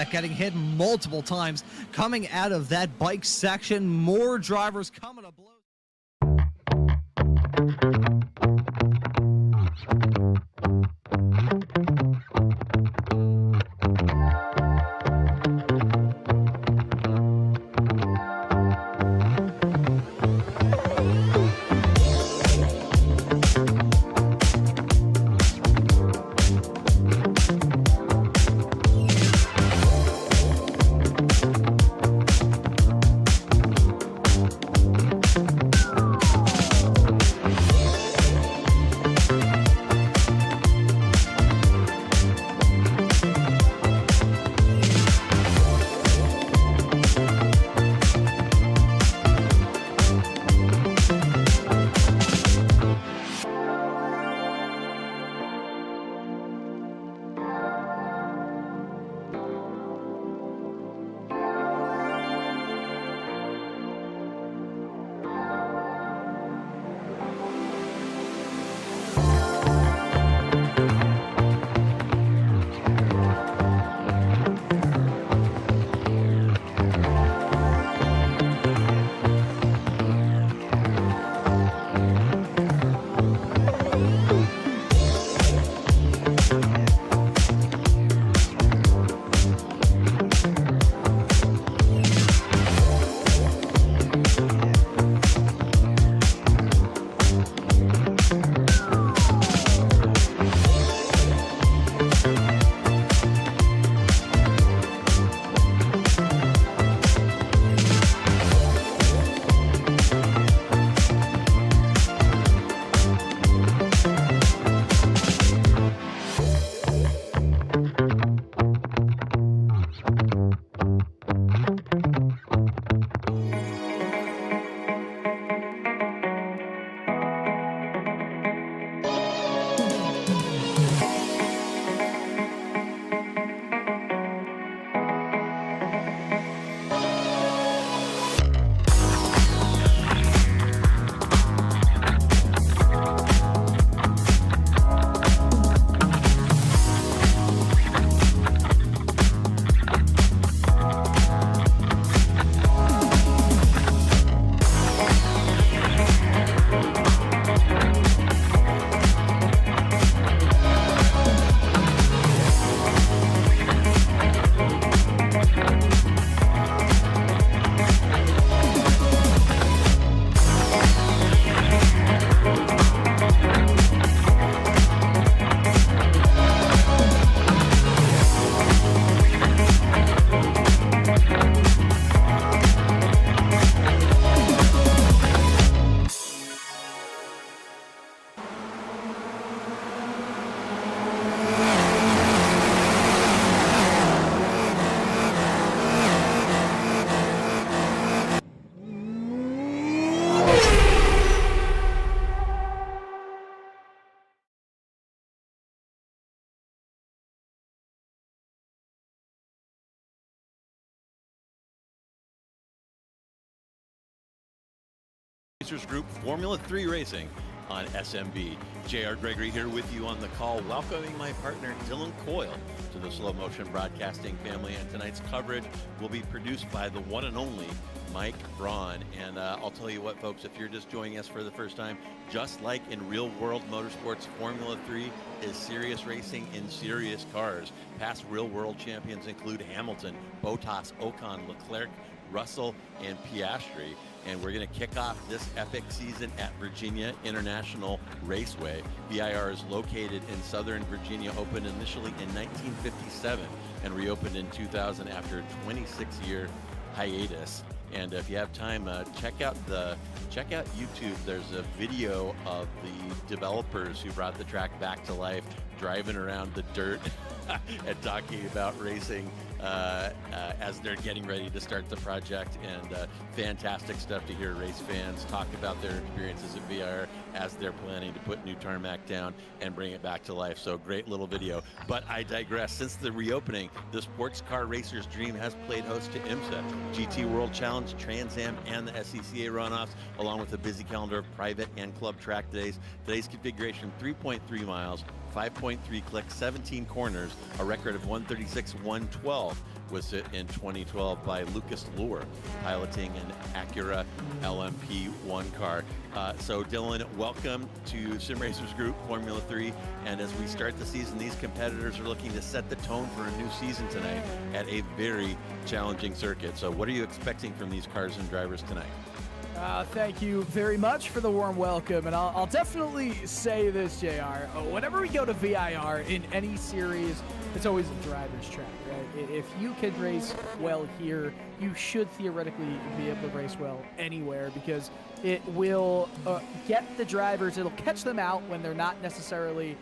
track, getting hit multiple times. Coming out of that bike section, more drivers coming to blows. Group Formula 3 Racing on SMB. JR Gregory here with you on the call, welcoming my partner Dylan Coyle to the Slow Motion Broadcasting family. And tonight's coverage will be produced by the one and only Mike Braun. And I'll tell you what, folks, if you're just joining us for the first time, just like in real world motorsports, Formula 3 is serious racing in serious cars. Past real world champions include Hamilton, Bottas, Ocon, Leclerc, Russell, and Piastri. And we're going to kick off this epic season at Virginia International Raceway. VIR is located in Southern Virginia, opened initially in 1957 and reopened in 2000 after a 26-year hiatus. And if you have time, check out YouTube. There's a video of the developers who brought the track back to life, driving around the dirt and talking about racing as they're getting ready to start the project. And fantastic stuff to hear race fans talk about their experiences at VIR as they're planning to put new tarmac down and bring it back to life. So great little video. But I digress. Since the reopening, the sports car racer's dream has played host to IMSA, GT World Challenge, Trans Am, and the SCCA runoffs, along with a busy calendar of private and club track days. Today's configuration: 3.3 miles, 5.3 clicks, 17 corners, a record of 136, 112 12 was hit in 2012 by Lucas Luhr, piloting an Acura LMP1 car. So Dylan, welcome to Sim Racers Group Formula 3. And as we start the season, these competitors are looking to set the tone for a new season tonight at a very challenging circuit. So what are you expecting from these cars and drivers tonight? Thank you very much for the warm welcome, and I'll definitely say this, JR. Whenever we go to VIR in any series, it's always a driver's track, right? If you can race well here, you should theoretically be able to race well anywhere, because it will get the drivers, it'll catch them out when they're not necessarily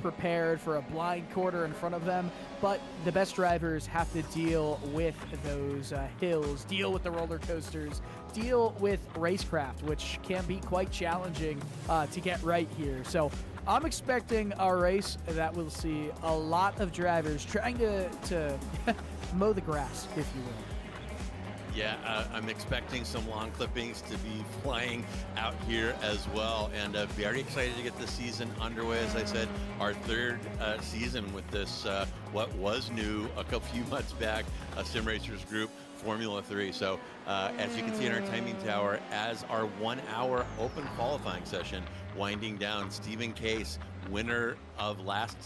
prepared for a blind corner in front of them. But the best drivers have to deal with those hills, deal with the roller coasters, deal with racecraft, which can be quite challenging to get right here. So I'm expecting a race that will see a lot of drivers trying to mow the grass, if you will. Yeah, I'm expecting some long clippings to be flying out here as well, and very excited to get the season underway. As I said, our third season with this, what was new a few months back, Sim Racers Group Formula 3. So as you can see in our timing tower, as our 1 hour open qualifying session winding down, Stephen Case, winner of last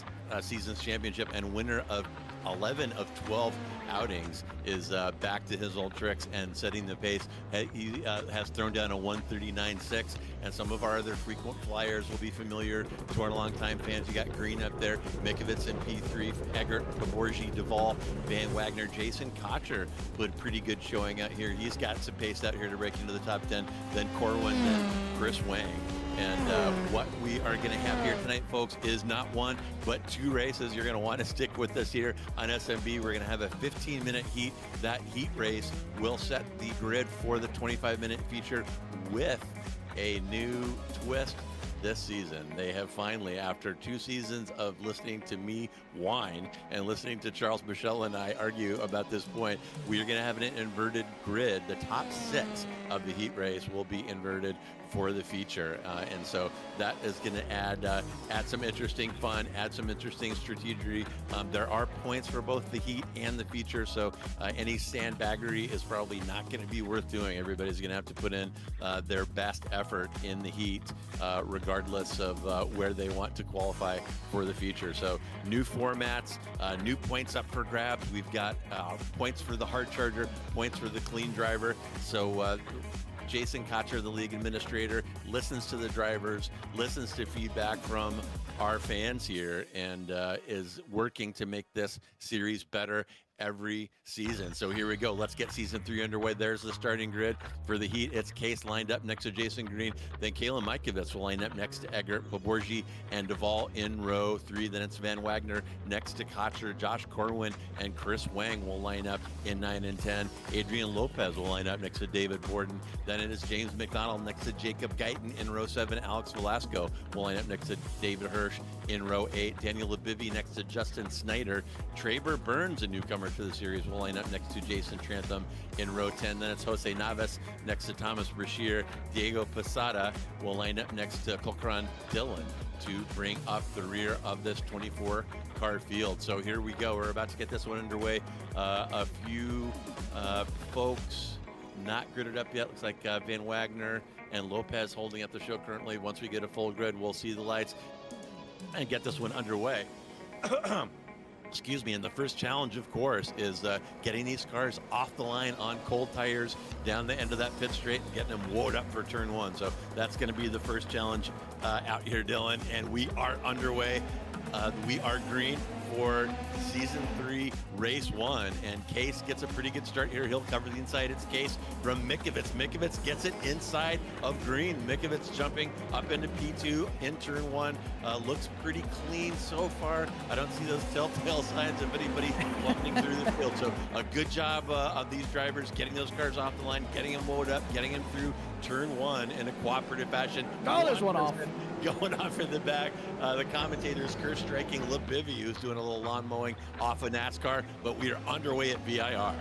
season's championship and winner of 11 of 12 outings, is back to his old tricks and setting the pace. He has thrown down a 139.6, and some of our other frequent flyers will be familiar to our longtime fans. You got Green up there, Mikovits in P3, Eggert, Paborgi, Duvall, Van Wagner, Jason Cotcher put pretty good showing out here. He's got some pace out here to break into the top 10. Then Corwin, then Chris Wang. And what we are going to have here tonight, folks, is not one, but two races. You're going to want to stick with us here on SMB. We're going to have a 15-minute heat. That heat race will set the grid for the 25-minute feature with a new twist this season. They have finally, after 2 seasons of listening to me whine and listening to Charles Michel and I argue about this point, we are going to have an inverted grid. The top 6 of the heat race will be inverted for the feature, and so that is going to add some interesting fun, add some interesting strategy. There are points for both the heat and the feature, so any sandbaggery is probably not going to be worth doing. Everybody's going to have to put in their best effort in the heat, regardless of where they want to qualify for the feature. So new formats, new points up for grabs. We've got points for the hard charger, points for the clean driver. So Jason Cotcher, the league administrator, listens to the drivers, listens to feedback from our fans here, and is working to make this series better every season. So here we go. Let's get season 3 underway. There's the starting grid for the heat. It's Case lined up next to Jason Green. Then Kalen Mikovits will line up next to Eggert, Paborgi, and Duvall in row 3. Then it's Van Wagner next to Cotcher. Josh Corwin and Chris Wang will line up in 9 and 10. Adrian Lopez will line up next to David Borden. Then it is James McDonald next to Jacob Guyton in row 7. Alex Velasco will line up next to David Hirsch in row 8. Daniel Labivi next to Justin Snyder. Traber Burns, a newcomer to the series, will line up next to Jason Trantham in row 10. Then it's Jose Navas next to Thomas Brashear. Diego Posada will line up next to Kokran Dillon to bring up the rear of this 24 car field. So here we go. We're about to get this one underway. A few folks not gridded up yet. Looks like Van Wagner and Lopez holding up the show currently. Once we get a full grid, we'll see the lights and get this one underway. Excuse me. And the first challenge, of course, is getting these cars off the line on cold tires down the end of that pit straight and getting them woed up for turn 1. So that's going to be the first challenge out here, Dylan. And we are underway. We are green for season 3, race 1, and Case gets a pretty good start here. He'll cover the inside. It's Case from Mikovits. Mikovits gets it inside of green. Mikovits jumping up into P2 in turn 1. Looks pretty clean so far. I don't see those telltale signs of anybody walking through the field. So a good job of these drivers getting those cars off the line, getting them mowed up, getting them through turn 1 in a cooperative fashion. Oh, there's one off. Going off in the back. The commentators curse striking Labivi, who's doing a little lawn mowing off of NASCAR, but we are underway at VIR.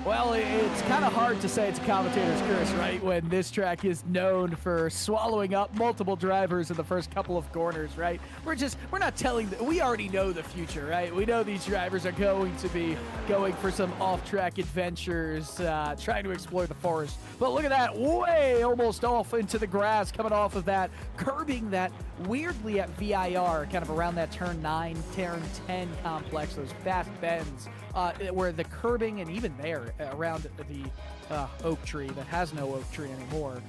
Well, it's kind of hard to say it's a commentator's curse, right? When this track is known for swallowing up multiple drivers in the first couple of corners, right? We're not telling, we already know the future, right? We know these drivers are going to be going for some off-track adventures, trying to explore the forest. But look at that, way almost off into the grass, coming off of that, curbing that weirdly at VIR, kind of around that turn 9, turn 10 complex, those fast bends, where the curbing, and even there, around the oak tree that has no oak tree anymore,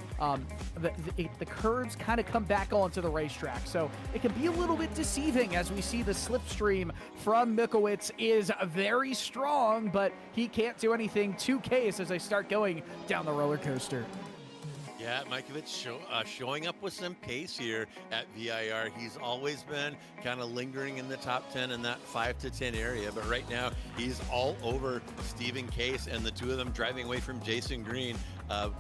the curves kind of come back onto the racetrack. So it can be a little bit deceiving as we see the slipstream from Mikowicz is very strong, but he can't do anything to Case as they start going down the roller coaster. Yeah, Mikowicz showing up with some pace here at VIR. He's always been kind of lingering in the top 10 in that 5 to 10 area, but right now he's all over Stephen Case, and the two of them driving away from Jason Green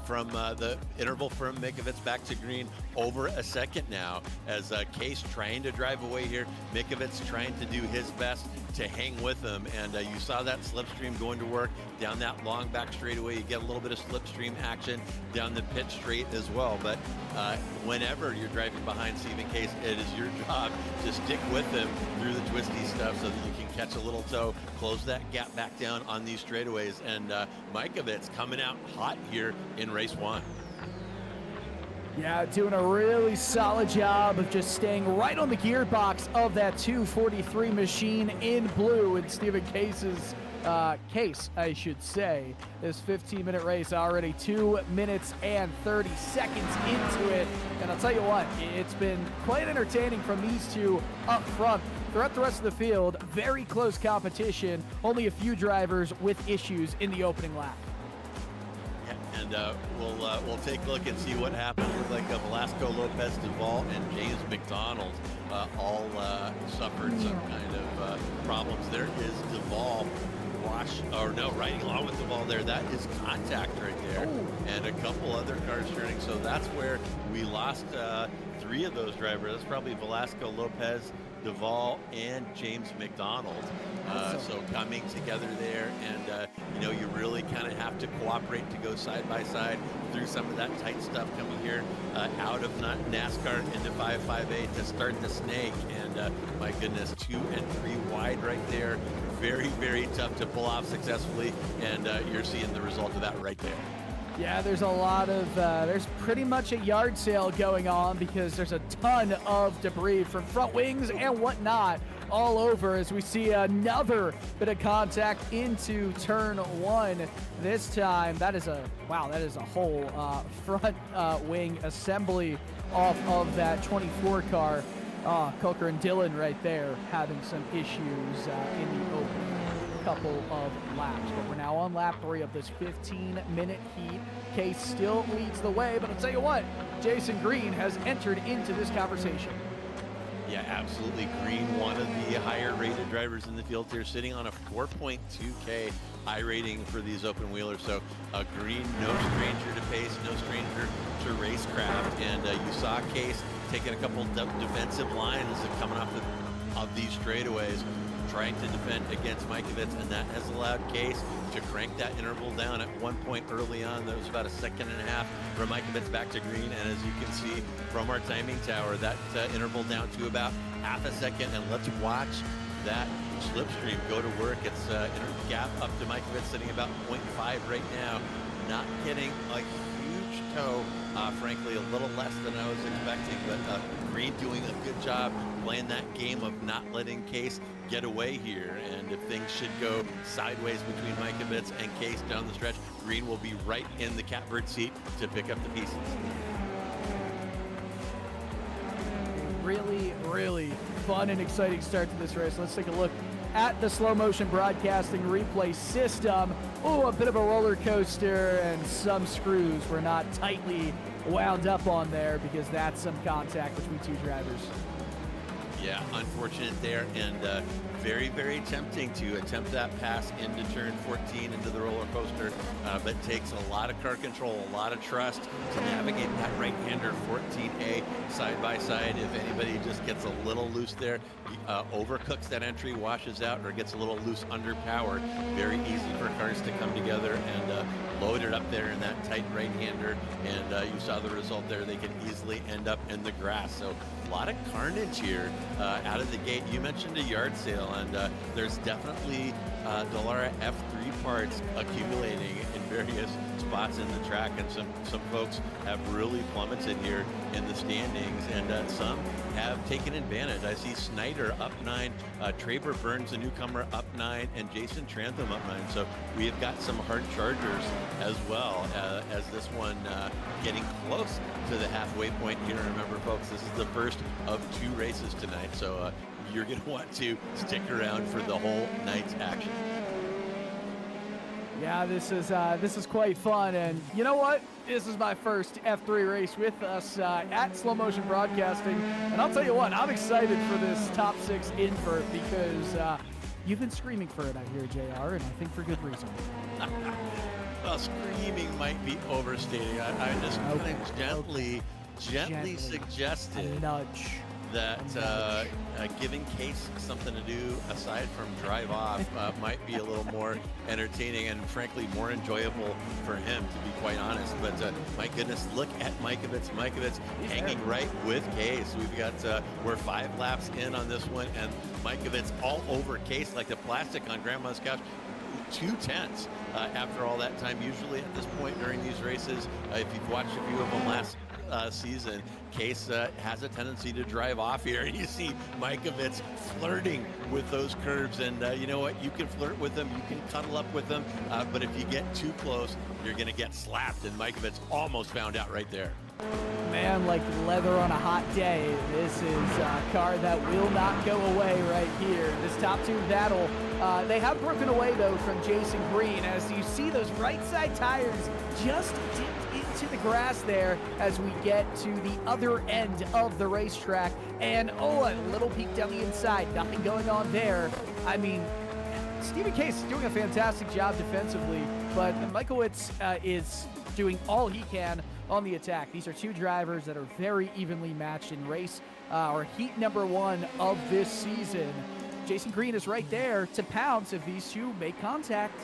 from the interval from Mikowicz back to Green over a second now, as Case trying to drive away here. Mikowicz trying to do his best to hang with him, and you saw that slipstream going to work down that long back straightaway. You get a little bit of slipstream action down the pit straight as well, but whenever you're driving behind Stephen Case, it is your job to stick with him through the twisty stuff so that you can catch a little toe, close that gap back down on these straightaways, and Mikowicz coming out hot here in race 1. Yeah, doing a really solid job of just staying right on the gearbox of that 243 machine in blue. And Stephen Case's Case, I should say, this 15-minute race already 2 minutes and 30 seconds into it. And I'll tell you what, it's been quite entertaining from these two up front. Throughout the rest of the field, very close competition. Only a few drivers with issues in the opening lap. And we'll take a look and see what happens with like Velasco, Lopez, Duvall, and James McDonald all suffered some kind of problems. There is Duvall riding along with Duvall there. That is contact right there. Ooh. And a couple other cars turning. So that's where we lost 3 of those drivers. That's probably Velasco, Lopez, Duvall, and James McDonald. So coming together there, and you really kind of have to cooperate to go side by side through some of that tight stuff coming here out of NASCAR into 5.5A to start the snake. And my goodness, 2 and 3 wide right there. Very, very tough to pull off successfully, and you're seeing the result of that right there. Yeah, there's a lot of, there's pretty much a yard sale going on because there's a ton of debris from front wings and whatnot all over as we see another bit of contact into turn 1. This time, that is a whole front wing assembly off of that 24 car. Coker and Dillon right there having some issues in the opening couple of laps, but we're now on lap 3 of this 15-minute heat. Case still leads the way, but I'll tell you what, Jason Green has entered into this conversation. Yeah, absolutely. Green, one of the higher rated drivers in the field here, sitting on a 4.2K I rating for these open wheelers. So Green, no stranger to pace, no stranger to racecraft, and you saw Case taking a couple defensive lines coming off of these straightaways, trying to defend against Mikowicz, and that has allowed Case to crank that interval down at one point early on. That was about a second and a half from Mikowicz back to Green, and as you can see from our timing tower, that interval down to about half a second. And let's watch that slipstream go to work. It's gap up to Mikowicz sitting about 0.5 right now, not getting a huge toe, frankly a little less than I was expecting, but Green doing a good job playing that game of not letting Case get away here. And if things should go sideways between Mikowicz and Case down the stretch, Green will be right in the catbird seat to pick up the pieces. Really, really fun and exciting start to this race. Let's take a look at the slow motion broadcasting replay system. Oh, a bit of a roller coaster, and some screws were not tightly wound up on there because that's some contact between two drivers. Yeah, unfortunate there, and very, very tempting to attempt that pass into turn 14 into the roller coaster, but takes a lot of car control, a lot of trust to navigate that right-hander 14A side by side. If anybody just gets a little loose there, overcooks that entry, washes out, or gets a little loose under power, very easy for cars to come together and load it up there in that tight right-hander, and you saw the result there. They can easily end up in the grass. So a lot of carnage here out of the gate. You mentioned a yard sale, and there's definitely Dallara F3 parts accumulating in various spots in the track, and some folks have really plummeted here in the standings, and some have taken advantage. I see Snyder up 9, Traber Burns, a newcomer, up 9, and Jason Trantham up 9. So we have got some hard chargers as well as this one getting close to the halfway point here. Remember, folks, this is the first of 2 races tonight, so you're going to want to stick around for the whole night's action. Yeah, this is quite fun, and you know what? This is my first F3 race with us at Slow Motion Broadcasting, and I'll tell you what, I'm excited for this top 6 invert because you've been screaming for it, I hear, JR, and I think for good reason. Well, screaming might be overstating. I just kind of gently suggested a nudge. That giving Case something to do aside from drive off might be a little more entertaining and frankly more enjoyable for him, to be quite honest. But my goodness, look at Mikovits hanging right with Case. We've got we're 5 laps in on this one, and Mikovits all over Case like the plastic on Grandma's couch. 2/10 after all that time. Usually at this point during these races, if you've watched a few of them last season, Case has a tendency to drive off here, and you see Mikovits flirting with those curves, and you know what, you can flirt with them, you can cuddle up with them, but if you get too close, you're going to get slapped, and Mikovits almost found out right there. Man, like leather on a hot day, this is a car that will not go away right here. This top 2 battle, they have broken away though from Jason Green, as you see those right side tires just dipped into the grass there as we get to the other end of the racetrack. And oh, a little peek down the inside, nothing going on there. I mean, Stephen Case is doing a fantastic job defensively, but Mikovits is doing all he can on the attack. These are 2 drivers that are very evenly matched in race or heat number 1 of this season. Jason Green is right there to pounce if these 2 make contact.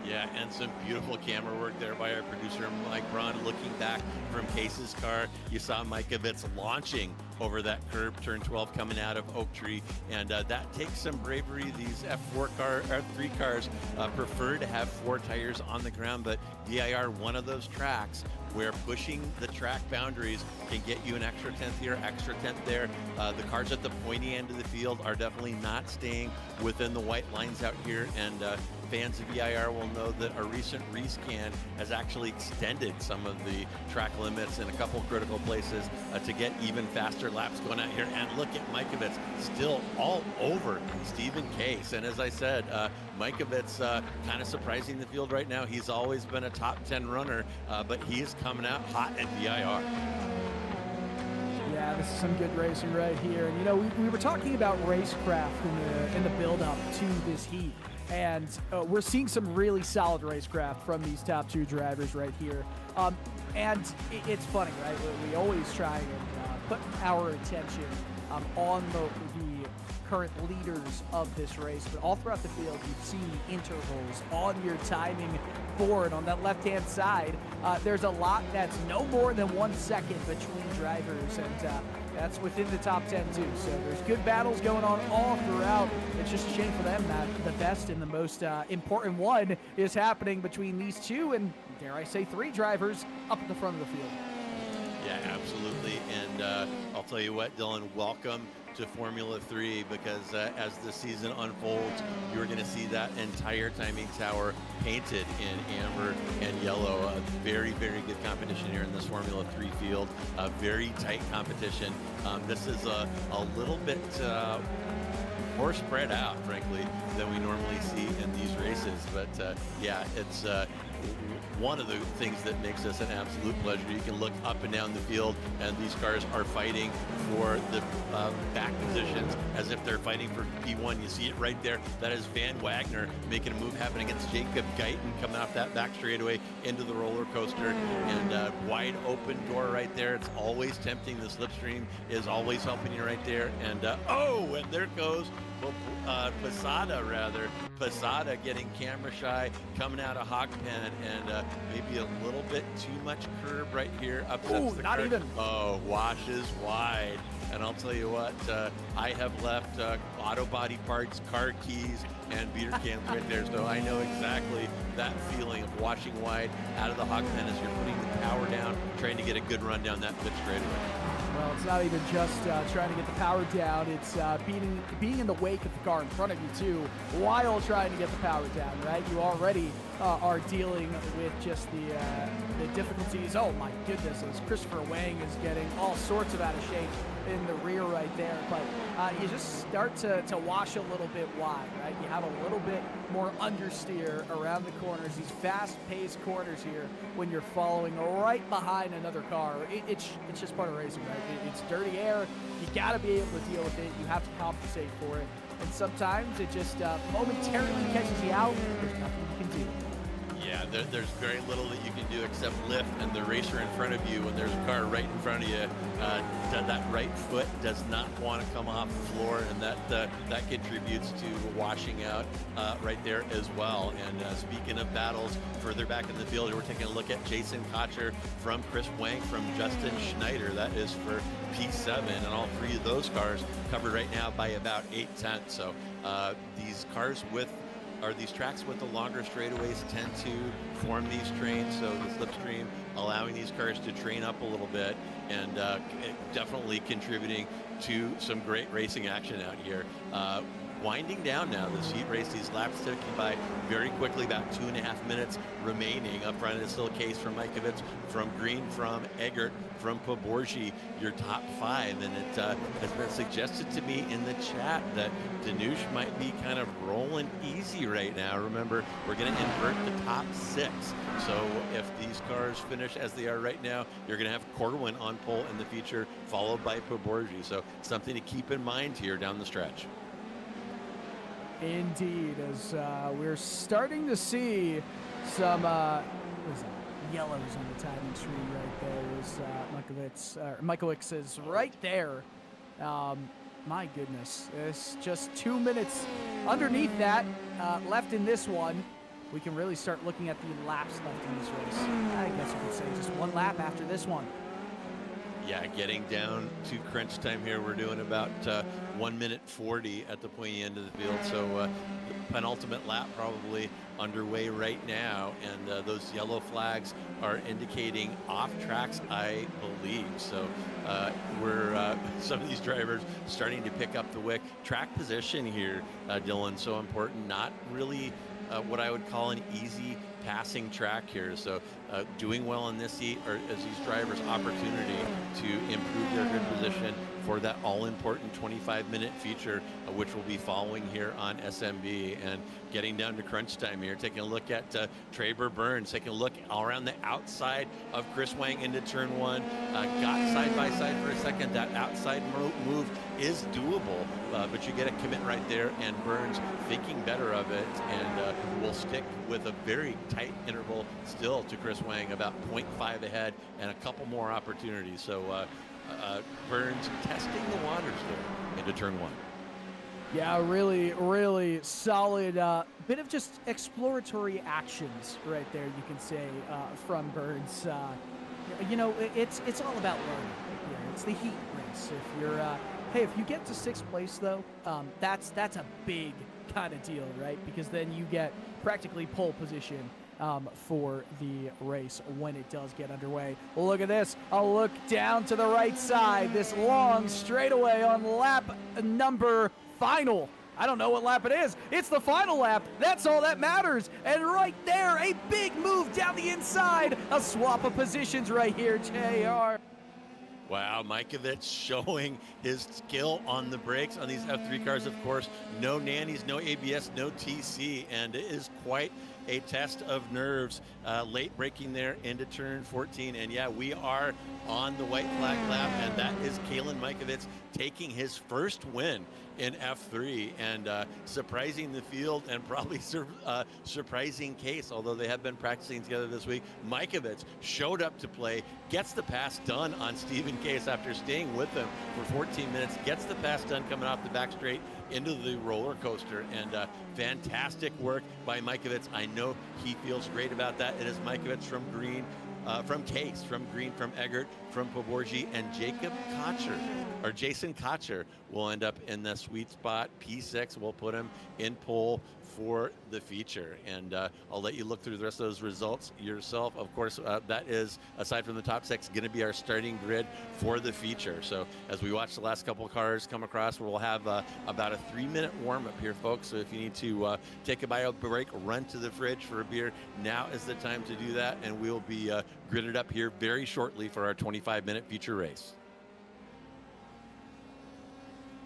Yeah, and some beautiful camera work there by our producer, Mike Braun, looking back from Case's car. You saw Mikovits launching over that curb, turn 12 coming out of Oak Tree, and that takes some bravery. These F3 cars prefer to have 4 tires on the ground, but VIR, one of those tracks where pushing the track boundaries can get you an extra 10th here, extra 10th there. The cars at the pointy end of the field are definitely not staying within the white lines out here, and fans of VIR will know that a recent rescan has actually extended some of the track limits in a couple critical places to get even faster laps going out here. And look at Mikovits still all over Stephen Case. And as I said, Mikovits kind of surprising the field right now. He's always been a top 10 runner, but he is coming out hot at VIR. Yeah, this is some good racing right here. And you know, we were talking about racecraft in the build-up to this heat, and we're seeing some really solid racecraft from these top 2 drivers right here. And it's funny, right? We always try and put our attention on the current leaders of this race, but all throughout the field, you've seen the intervals on your timing board on that left-hand side. There's a lot that's no more than 1 second between drivers, and that's within the top 10 too. So there's good battles going on all throughout. It's just a shame for them that the best and the most important one is happening between these 2 and, dare I say, 3 drivers up at the front of the field. Yeah, absolutely. And I'll tell you what, Dylan, welcome to Formula 3, because as the season unfolds, you're going to see that entire timing tower painted in amber and yellow. Very, very good competition here in this Formula 3 field. Very tight competition. This is a little bit more spread out, frankly, than we normally see in these races. But yeah, it's one of the things that makes this an absolute pleasure. You can look up and down the field, and these cars are fighting for the back positions as if they're fighting for P1. You see it right there. That is Van Wagner making a move happen against Jacob Guyton, coming off that back straightaway into the roller coaster, and wide open door right there. It's always tempting. The slipstream is always helping you right there. And and there goes Posada getting camera shy, coming out of Hawk Pen, and maybe a little bit too much curb right here. Upsets the not car. even. Oh, washes wide. And I'll tell you what, I have left auto body parts, car keys, and beer cans right there. So I know exactly that feeling of washing wide out of the Hawk Pen as you're putting the power down, trying to get a good run down that pit straightaway. Well, it's not even just trying to get the power down. It's being in the wake of the car in front of you, too, while trying to get the power down, right? You already are dealing with just the difficulties. Oh, my goodness, as Christopher Wang is getting all sorts of out of shape in the rear right there. But you just start to wash a little bit wide, right? You have a little bit more understeer around the corners, these fast-paced corners here when you're following right behind another car. It's just part of racing, right? It's dirty air. You got to be able to deal with it. You have to compensate for it. And sometimes it just momentarily catches you out. There's nothing you can do. Yeah, there's very little that you can do except lift, and the racer in front of you, when there's a car right in front of you, that right foot does not want to come off the floor, and that contributes to washing out right there as well. And speaking of battles, further back in the field, we're taking a look at Jason Cotcher from Chris Wank from Justin Schneider. That is for P7, and all three of those cars covered right now by about 8/10. So these cars these tracks with the longer straightaways tend to form these trains, so the slipstream allowing these cars to train up a little bit, and definitely contributing to some great racing action out here. Winding down now, this heat race, these laps ticking by very quickly, about 2.5 minutes remaining. Up front, it's still a case from Mikovits, from Green, from Eggert, from Poborji, your top five. And it has been suggested to me in the chat that Danush might be kind of rolling easy right now. Remember, we're going to invert the top six. So if these cars finish as they are right now, you're going to have Corwin on pole in the future, followed by Poborji. So something to keep in mind here down the stretch. Indeed, as we're starting to see some yellows on the timing screen right there. As Mikowicz is right there. My goodness, it's just 2 minutes underneath that left in this one. We can really start looking at the laps left in this race. I guess you could say just one lap after this one. Yeah, getting down to crunch time here. We're doing about 1 minute 40 at the pointy end of the field. So the penultimate lap probably underway right now. And those yellow flags are indicating off tracks, I believe. So we're some of these drivers starting to pick up the wick. Track position here, Dylan, so important. Not really what I would call an easy passing track here. So doing well in this heat as these drivers opportunity to improve their grid position for that all-important 25-minute feature, which we'll be following here on SMB. And getting down to crunch time here, taking a look at Traber Burns, taking a look all around the outside of Chris Wang into turn one. Got side by side for a second. That outside move is doable, but you get a commit right there, and Burns thinking better of it, and will stick with a very tight interval still to Chris Wang, about 0.5 ahead, and a couple more opportunities. So Burns testing the waters there into turn one. Yeah, really solid bit of just exploratory actions right there, you can say, from Burns. You know, it's all about learning. Yeah, it's the heat race. If you're hey, if you get to 6th place though, that's a big kind of deal, right? Because then you get practically pole position for the race when it does get underway. Look at this. I'll look down to the right side. This long straightaway on lap number final. I don't know what lap it is. It's the final lap. That's all that matters. And right there, a big move down the inside. A swap of positions right here, JR. Wow, Mikovits showing his skill on the brakes on these F3 cars, of course. No nannies, no ABS, no TC, and it is quite a test of nerves. Late braking there into turn 14. And yeah, we are on the white flag lap, and that is Kalen Mikovits taking his first win in F3 and surprising the field and probably surprising Case, although they have been practicing together this week. Mikovits showed up to play, gets the pass done on Stephen Case after staying with him for 14 minutes, gets the pass done coming off the back straight into the roller coaster, and fantastic work by Mikovits. I know he feels great about that. It is Mikovits from green, from Case, from Green, from Eggert, from Poborji, and Jason Cotcher will end up in the sweet spot. P6 will put him in pole for the feature. And I'll let you look through the rest of those results yourself. Of course, that is, aside from the top six, going to be our starting grid for the feature. So as we watch the last couple of cars come across, we'll have about a 3-minute warm-up here, folks. So if you need to take a bio break, run to the fridge for a beer, now is the time to do that. And we'll be gridded up here very shortly for our 25-minute feature race.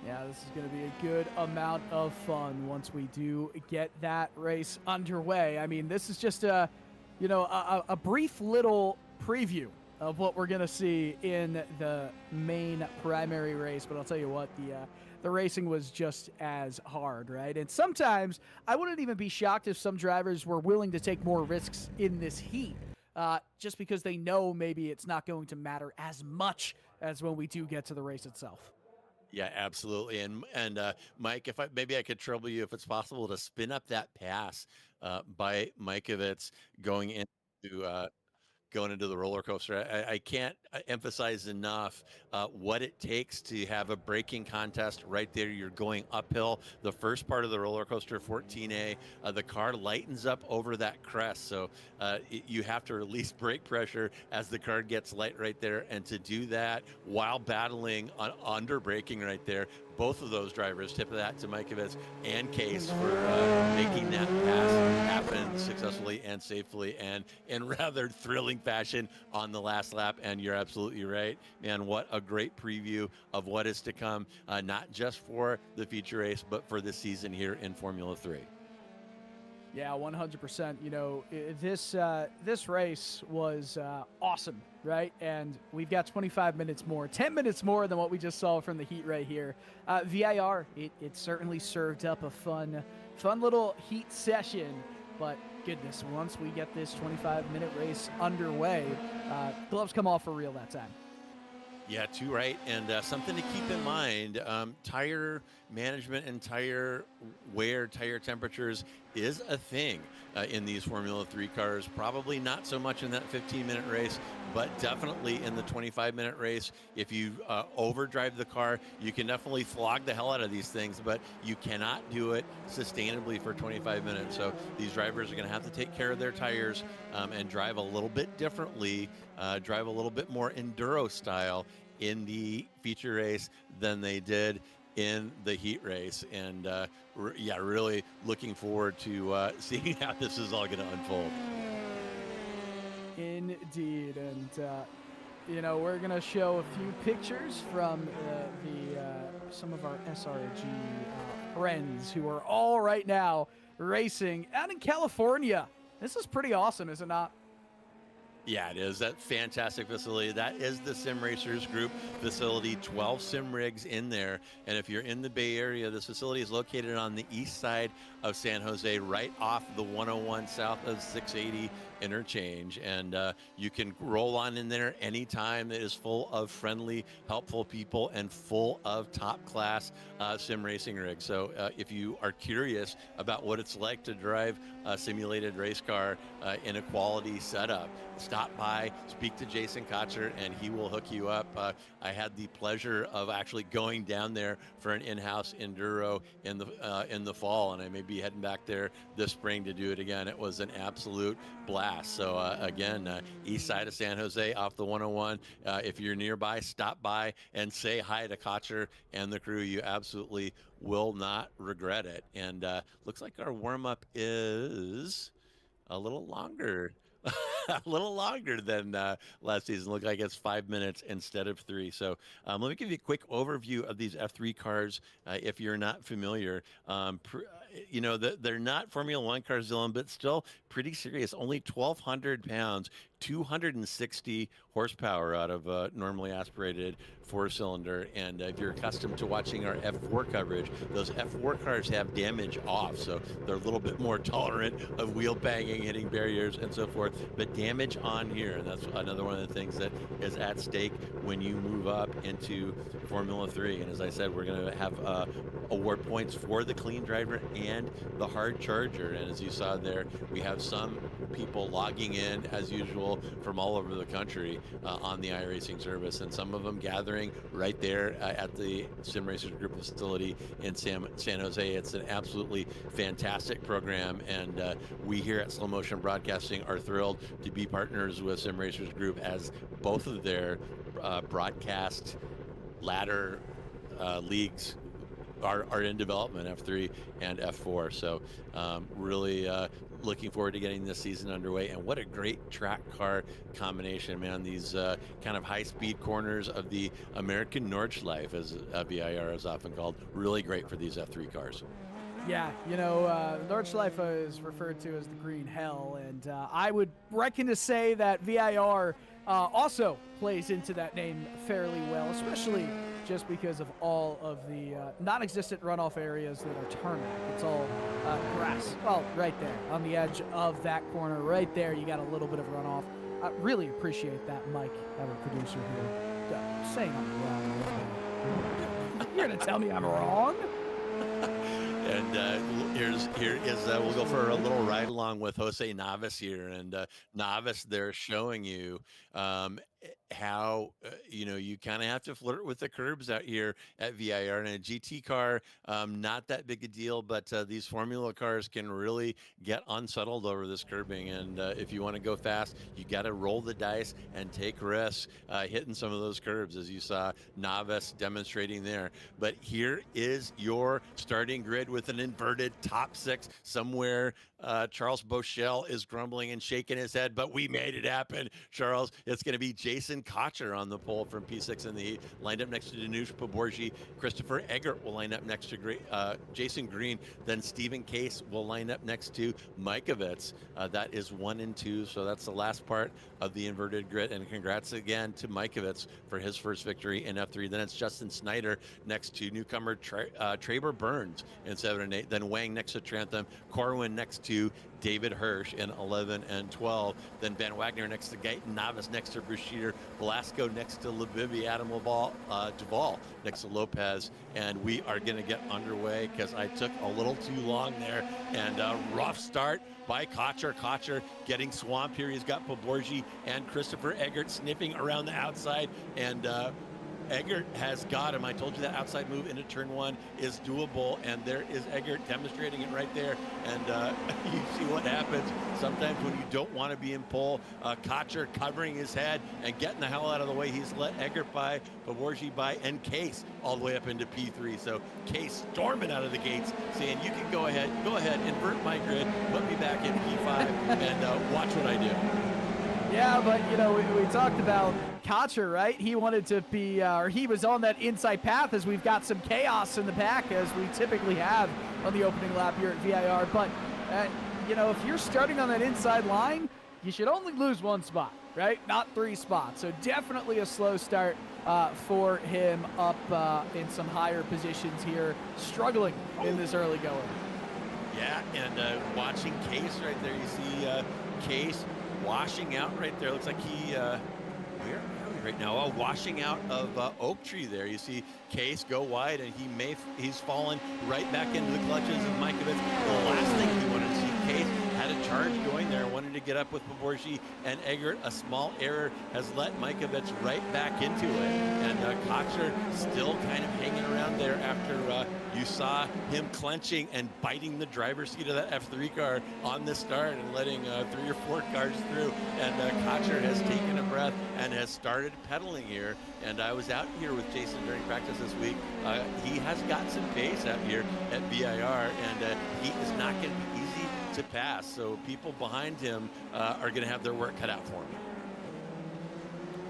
Yeah, this is going to be a good amount of fun once we do get that race underway. I mean, this is just a brief little preview of what we're going to see in the main primary race. But I'll tell you what, the racing was just as hard, right? And sometimes I wouldn't even be shocked if some drivers were willing to take more risks in this heat, just because they know maybe it's not going to matter as much as when we do get to the race itself. Yeah, absolutely. And Mike, if I could trouble you, if it's possible, to spin up that pass by Mikovits going into the roller coaster. I can't emphasize enough what it takes to have a braking contest right there. You're going uphill. The first part of the roller coaster, 14A, the car lightens up over that crest. So you have to release brake pressure as the car gets light right there. And to do that while battling under braking right there, both of those drivers, tip of that to Mikovits and Case for making that pass happen successfully and safely and in rather thrilling fashion on the last lap. And you're absolutely right, man. What a great preview of what is to come, not just for the feature race, but for the season here in Formula 3. Yeah, 100%. You know, this race was awesome, right? And we've got 25 minutes more, 10 minutes more than what we just saw from the heat right here. VIR, it certainly served up a fun little heat session. But goodness, once we get this 25-minute race underway, gloves come off for real that time. Yeah, too right. And something to keep in mind, tire management and tire wear, tire temperatures is a thing in these Formula 3 cars. Probably not so much in that 15-minute race, but definitely in the 25-minute race. If you overdrive the car, you can definitely flog the hell out of these things, but you cannot do it sustainably for 25 minutes. So these drivers are going to have to take care of their tires and drive a little bit differently, drive a little bit more enduro style in the feature race than they did in the heat race. And really looking forward to seeing how this is all going to unfold. Indeed. And we're going to show a few pictures from some of our SRG friends who are all right now racing out in California. This is pretty awesome, is it not? Yeah, it is. That fantastic facility. That is the Sim Racers Group facility, 12 sim rigs in there. And if you're in the Bay Area, this facility is located on the east side of San Jose, right off the 101 south of 680 interchange. And you can roll on in there anytime. It is full of friendly, helpful people and full of top-class sim racing rigs. So if you are curious about what it's like to drive a simulated race car in a quality setup, stop by, speak to Jason Cotcher, and he will hook you up. I had the pleasure of actually going down there for an in-house enduro in the fall, and I may be heading back there this spring to do it again. It was an absolute blast. So again, east side of San Jose off the 101. If you're nearby, stop by and say hi to Cotcher and the crew. You absolutely will not regret it. And looks like our warm-up is a little longer. A little longer than last season. Look like it's 5 minutes instead of 3. So let me give you a quick overview of these F3 cars if you're not familiar. you know, they're not Formula One cars, Dylan, but still pretty serious. Only 1,200 pounds, 260 horsepower out of a normally aspirated four-cylinder. And if you're accustomed to watching our F4 coverage, those F4 cars have damage off, so they're a little bit more tolerant of wheel banging, hitting barriers, and so forth. But damage on here, and that's another one of the things that is at stake when you move up into Formula 3. And as I said, we're going to have award points for the clean driver and the hard charger. And as you saw there, we have some people logging in as usual from all over the country on the iRacing service, and some of them gathering right there at the Sim Racers Group facility in San Jose. It's an absolutely fantastic program, and we here at Slow Motion Broadcasting are thrilled to be partners with Sim Racers Group, as both of their broadcast ladder leagues are in development, F3 and F4. So really looking forward to getting this season underway. And what a great track car combination, man. These kind of high-speed corners of the American Nordschleife, as VIR is often called, really great for these F3 cars. Yeah, you know, Nordschleife is referred to as the green hell, and I would reckon to say that VIR also plays into that name fairly well, especially just because of all of the non-existent runoff areas that are tarmac. It's all grass. Well, right there on the edge of that corner, right there, you got a little bit of runoff. I really appreciate that, Mike, our producer here, saying I'm wrong. You're gonna tell me I'm wrong? And we'll go for a little ride along with Jose Navas here. And Navas, they're showing you how you know, you kind of have to flirt with the curbs out here at VIR. And a GT car, not that big a deal, but these Formula cars can really get unsettled over this curbing. And if you want to go fast, you got to roll the dice and take risks hitting some of those curbs, as you saw Navas demonstrating there. But here is your starting grid with an inverted top six somewhere. Charles Bochelle is grumbling and shaking his head, but we made it happen, Charles. It's going to be Jason Cotcher on the pole from P6 in the heat, lined up next to Danush Poborji. Christopher Eggert will line up next to Jason Green. Then Stephen Case will line up next to Mikovits. That is 1 and 2, so that's the last part of the inverted grid. And congrats again to Mikovits for his first victory in F3. Then it's Justin Snyder next to newcomer Traber Burns in 7 and 8. Then Wang next to Trantham. Corwin next to David Hirsch in 11 and 12. Then Van Wagner next to Guyton. Navas next to Brashear. Velasco next to Levivi. Adam Duvall next to Lopez. And we are going to get underway because I took a little too long there. And rough start by Cotcher. Cotcher getting swamped here. He's got Poborji and Christopher Eggert sniffing around the outside. And Eggert has got him. I told you that outside move into turn 1 is doable, and there is Eggert demonstrating it right there. And you see what happens sometimes when you don't want to be in pole. Cotcher covering his head and getting the hell out of the way. He's let Eggert by, Poborji by, and Case all the way up into P3. So Case storming out of the gates, saying, you can go ahead, invert my grid, put me back in P5, and watch what I do. Yeah, but, you know, we talked about Cotcher, right? He wanted to be, or he was on that inside path, as we've got some chaos in the pack, as we typically have on the opening lap here at VIR. But, you know, if you're starting on that inside line, you should only lose 1 spot, right? Not 3 spots. So definitely a slow start for him up in some higher positions here, struggling in this early going. Yeah, and watching Case right there, you see Case washing out right there. Looks like he, where are we right now? Oh, washing out of Oak Tree there. You see Case go wide, and he's fallen right back into the clutches of Mikovits. The last thing he wanted to see, Case had a charge going there, wanted to get up with Poborji and Eggert. A small error has let Mikovits right back into it. And Cotcher still kind of hanging around there after you saw him clenching and biting the driver's seat of that F3 car on the start and letting 3 or 4 cars through. And Cotcher has taken a breath and has started pedaling here. And I was out here with Jason during practice this week. He has got some pace out here at VIR, and he is not going to be easy to pass. So people behind him are going to have their work cut out for him.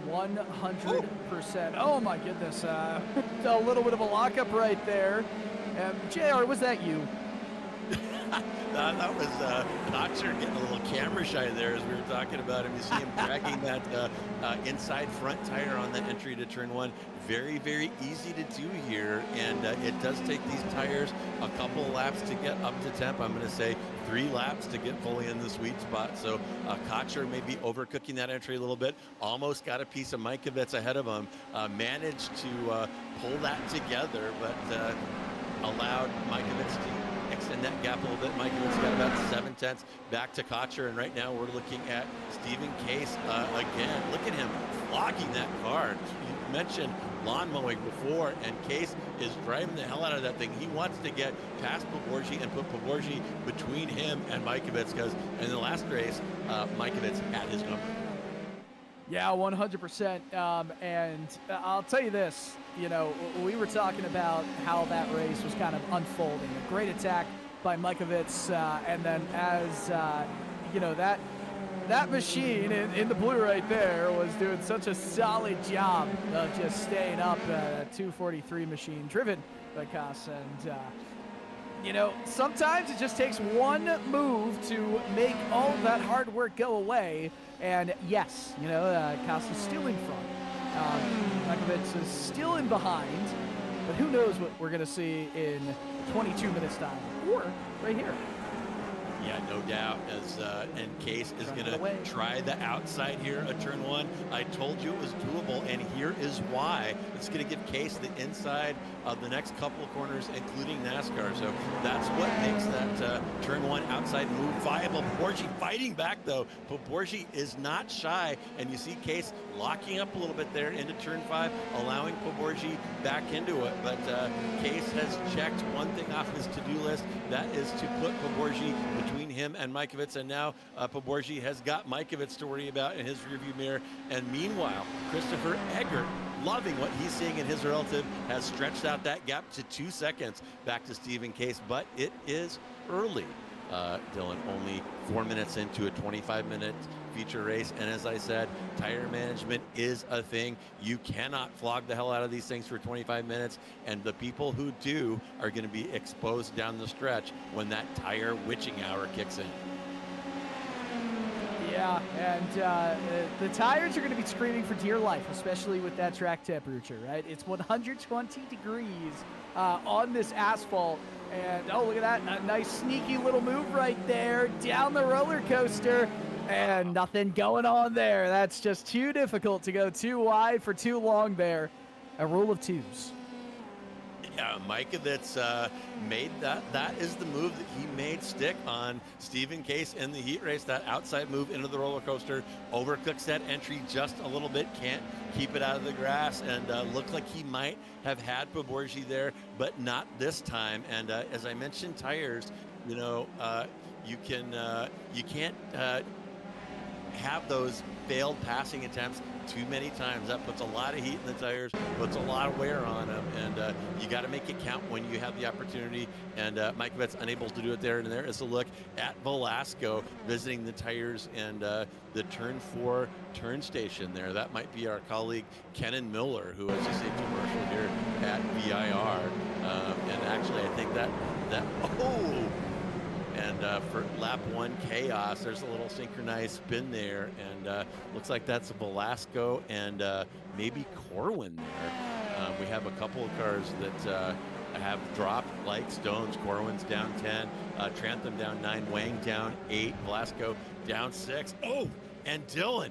100%. Oh my goodness. A little bit of a lockup right there. JR, was that you? That was Cotcher getting a little camera shy there as we were talking about him. You see him dragging that inside front tire on that entry to turn one. Very, very easy to do here, and it does take these tires a couple laps to get up to temp. I'm going to say 3 laps to get fully in the sweet spot. So Cotcher may be overcooking that entry a little bit. Almost got a piece of Mikovits ahead of him. Managed to pull that together, but allowed Mikovits to extend that gap a little bit. Mikovits got about 7/10 back to Cotcher, and right now we're looking at Stephen Case again. Look at him flogging that car. You mentioned lawn mowing before, and Case is driving the hell out of that thing. He wants to get past Poborji and put Poborji between him and Mikovits, because in the last race, Mikovits had his number. Yeah, 100%. And I'll tell you this, you know, we were talking about how that race was kind of unfolding. A great attack by Mikovits, and then as, you know, that machine in the blue right there was doing such a solid job of just staying up. That 243 machine driven by Casa. And, you know, sometimes it just takes one move to make all of that hard work go away. And yes, you know, Casa's still in front. Mikovits is still in behind. But who knows what we're going to see in 22 minutes time, or right here. Yeah, no doubt, as and Case is going to try the outside here at turn one. I told you it was doable, and here is why. It's going to give Case the inside of the next couple of corners, including NASCAR. So that's what makes that turn one outside move viable. Poborji fighting back, though. Poborji is not shy, and you see Case locking up a little bit there into turn 5, allowing Poborji back into it. But Case has checked one thing off his to-do list. That is to put Poborji between him and Mikovits, and now Poborji has got Mikovits to worry about in his rearview mirror. And meanwhile, Christopher Eggert, loving what he's seeing in his relative, has stretched out that gap to 2 seconds back to Stephen Case, but it is early. Dylan, only 4 minutes into a 25-minute feature race, and as I said, tire management is a thing. You cannot flog the hell out of these things for 25 minutes, and the people who do are going to be exposed down the stretch when that tire witching hour kicks in. Yeah, and the tires are going to be screaming for dear life, especially with that track temperature, right? It's 120 degrees on this asphalt. And oh, look at that, a nice sneaky little move right there down the roller coaster, and nothing going on there. That's just too difficult to go too wide for too long there. A rule of 2s. Yeah, Mikovits made that. That is the move that he made stick on Stephen Case in the heat race. That outside move into the roller coaster, overcooks that entry just a little bit, can't keep it out of the grass, and looked like he might have had Poborji there, but not this time. And as I mentioned, tires, you know, you can't have those failed passing attempts too many times. That puts a lot of heat in the tires, puts a lot of wear on them, and you got to make it count when you have the opportunity. And Mikovits unable to do it there. And there is a look at Velasco visiting the tires and the turn 4 turn station there. That might be our colleague Kenan Miller, who has a safety marshal here at VIR. And actually, I think that and for lap 1 chaos, there's a little synchronized spin there, and looks like that's Velasco and maybe Corwin there. We have a couple of cars that have dropped like stones. Corwin's down 10, Trantham down 9, Wang down 8, Velasco down 6. Oh, and Dylan,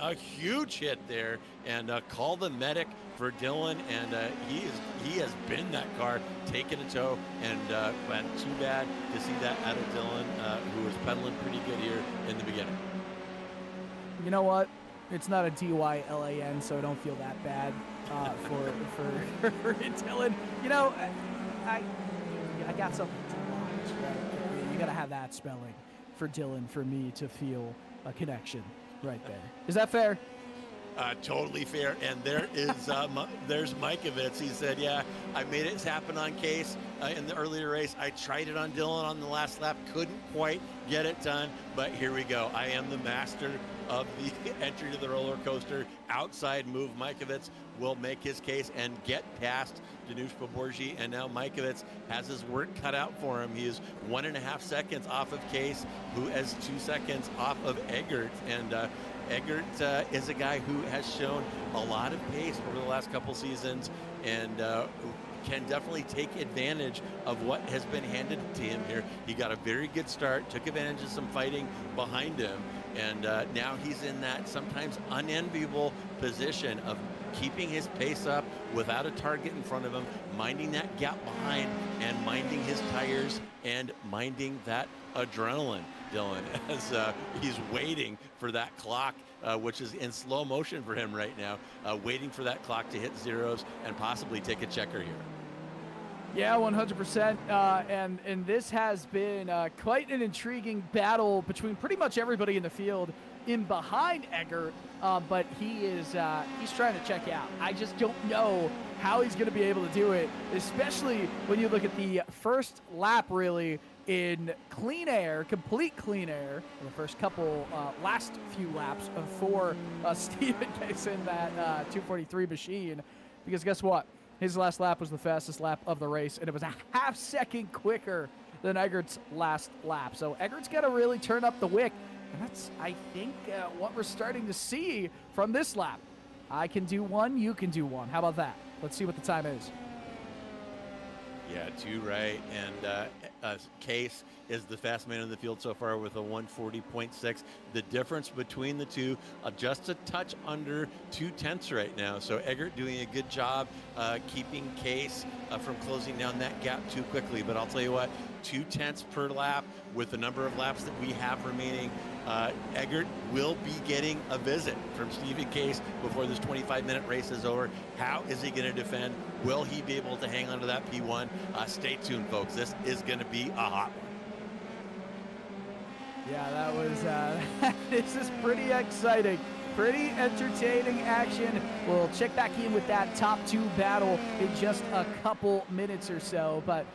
a huge hit there, and call the medic for Dylan, and he has been that car, taken a tow, and but too bad to see that out of Dylan, who was pedaling pretty good here in the beginning. You know what? It's not a DYLAN, so I don't feel that bad for Dylan. You know, I got something to watch. Right? You got to have that spelling for Dylan for me to feel a connection right there. Is that fair? Totally fair. And there is there's Mikovits. He said, yeah, I made it happen on Case in the earlier race. I tried it on Dylan on the last lap. Couldn't quite get it done. But here we go. I am the master of the entry to the roller coaster. Outside move. Mikovits will make his case and get past Danush Baborgi. And now Mikovits has his work cut out for him. He is 1.5 seconds off of Case, who is 2 seconds off of Eggert. And Eggert is a guy who has shown a lot of pace over the last couple seasons and can definitely take advantage of what has been handed to him here. He got a very good start, took advantage of some fighting behind him, and now he's in that sometimes unenviable position of keeping his pace up without a target in front of him, minding that gap behind, and minding his tires and minding that adrenaline, Dylan, as he's waiting for that clock, which is in slow motion for him right now, waiting for that clock to hit zeros and possibly take a checker here. Yeah, 100%. And this has been quite an intriguing battle between pretty much everybody in the field in behind Eggert, but he's trying to check out. I just don't know how he's going to be able to do it, especially when you look at the first lap, really, in clean air, complete clean air, in the first couple, last few laps for Stephen Case in that 243 machine. Because guess what? His last lap was the fastest lap of the race, and it was a half second quicker than Eggert's last lap. So Eggert's got to really turn up the wick, and that's, I think, what we're starting to see from this lap. I can do one, you can do one. How about that? Let's see what the time is. Yeah, 2 right, and Case is the fast man in the field so far with a 140.6. The difference between the two, just a touch under 2/10 right now. So Eggert doing a good job keeping Case from closing down that gap too quickly. But I'll tell you what, 2/10 per lap with the number of laps that we have remaining, Eggert will be getting a visit from Stephen Case before this 25-minute race is over. How is he going to defend? Will he be able to hang on to that P1? Stay tuned, folks. This is going to be a hot one. Yeah, that was, this is pretty exciting. Pretty entertaining action. We'll check back in with that top 2 battle in just a couple minutes or so. But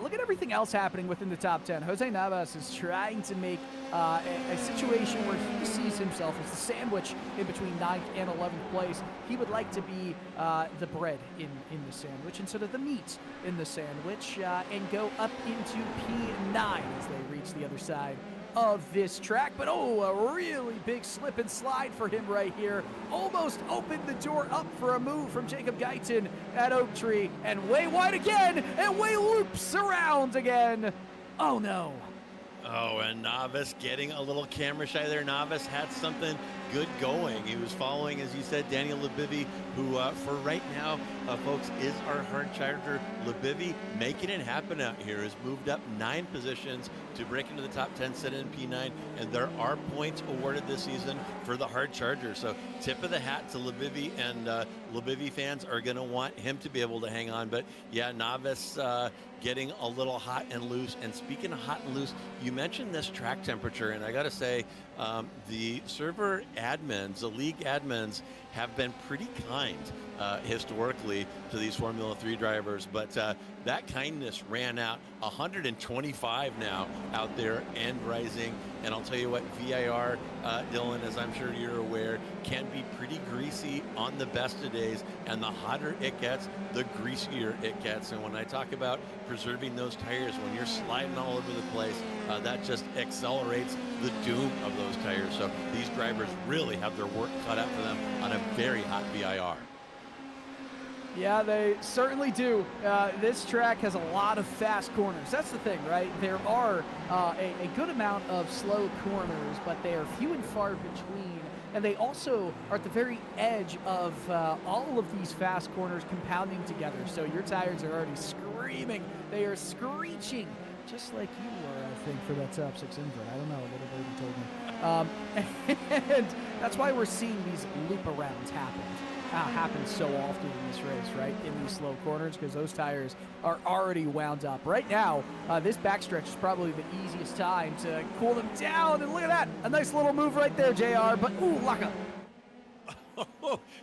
look at everything else happening within the top 10. Jose Navas is trying to make a situation where he sees himself as the sandwich in between 9th and 11th place. He would like to be the bread in the sandwich instead of the meat in the sandwich and go up into P9 as they reach the other side of this track. But a really big slip and slide for him right here. Almost opened the door up for a move from Jacob Guyton at Oak Tree, and way wide again, and way loops around again. Oh no. Oh, and Navas getting a little camera shy there. Navas had something good going. He was following, as you said, Daniel Lebivy, who for right now, folks, is our hard charger. Lebivy making it happen out here, has moved up 9 positions to break into the top 10, sit in P9, and there are points awarded this season for the hard charger. So tip of the hat to Lebivy, and Lebivy fans are going to want him to be able to hang on. But yeah, Navas getting a little hot and loose. And speaking of hot and loose, you mentioned this track temperature, and I got to say, the server admins, the league admins, have been pretty kind historically to these Formula 3 drivers, but that kindness ran out. 125 now out there and rising. And I'll tell you what, VIR, Dylan, as I'm sure you're aware, can be pretty greasy on the best of days, and the hotter it gets, the greasier it gets. And when I talk about preserving those tires, when you're sliding all over the place, that just accelerates the doom of those tires. So these drivers really have their work cut out for them on a very hot VIR. Yeah, they certainly do. This track has a lot of fast corners. That's the thing, right? There are a good amount of slow corners, but they are few and far between. And they also are at the very edge of all of these fast corners compounding together. So your tires are already screaming. They are screeching, just like you were, I think, for that top 6 invert. I don't know, a little birdie told me. And that's why we're seeing these loop arounds happen so often in this race, right? In these slow corners, because those tires are already wound up. Right now, this backstretch is probably the easiest time to cool them down. And look at that, a nice little move right there, JR. But ooh, Laka.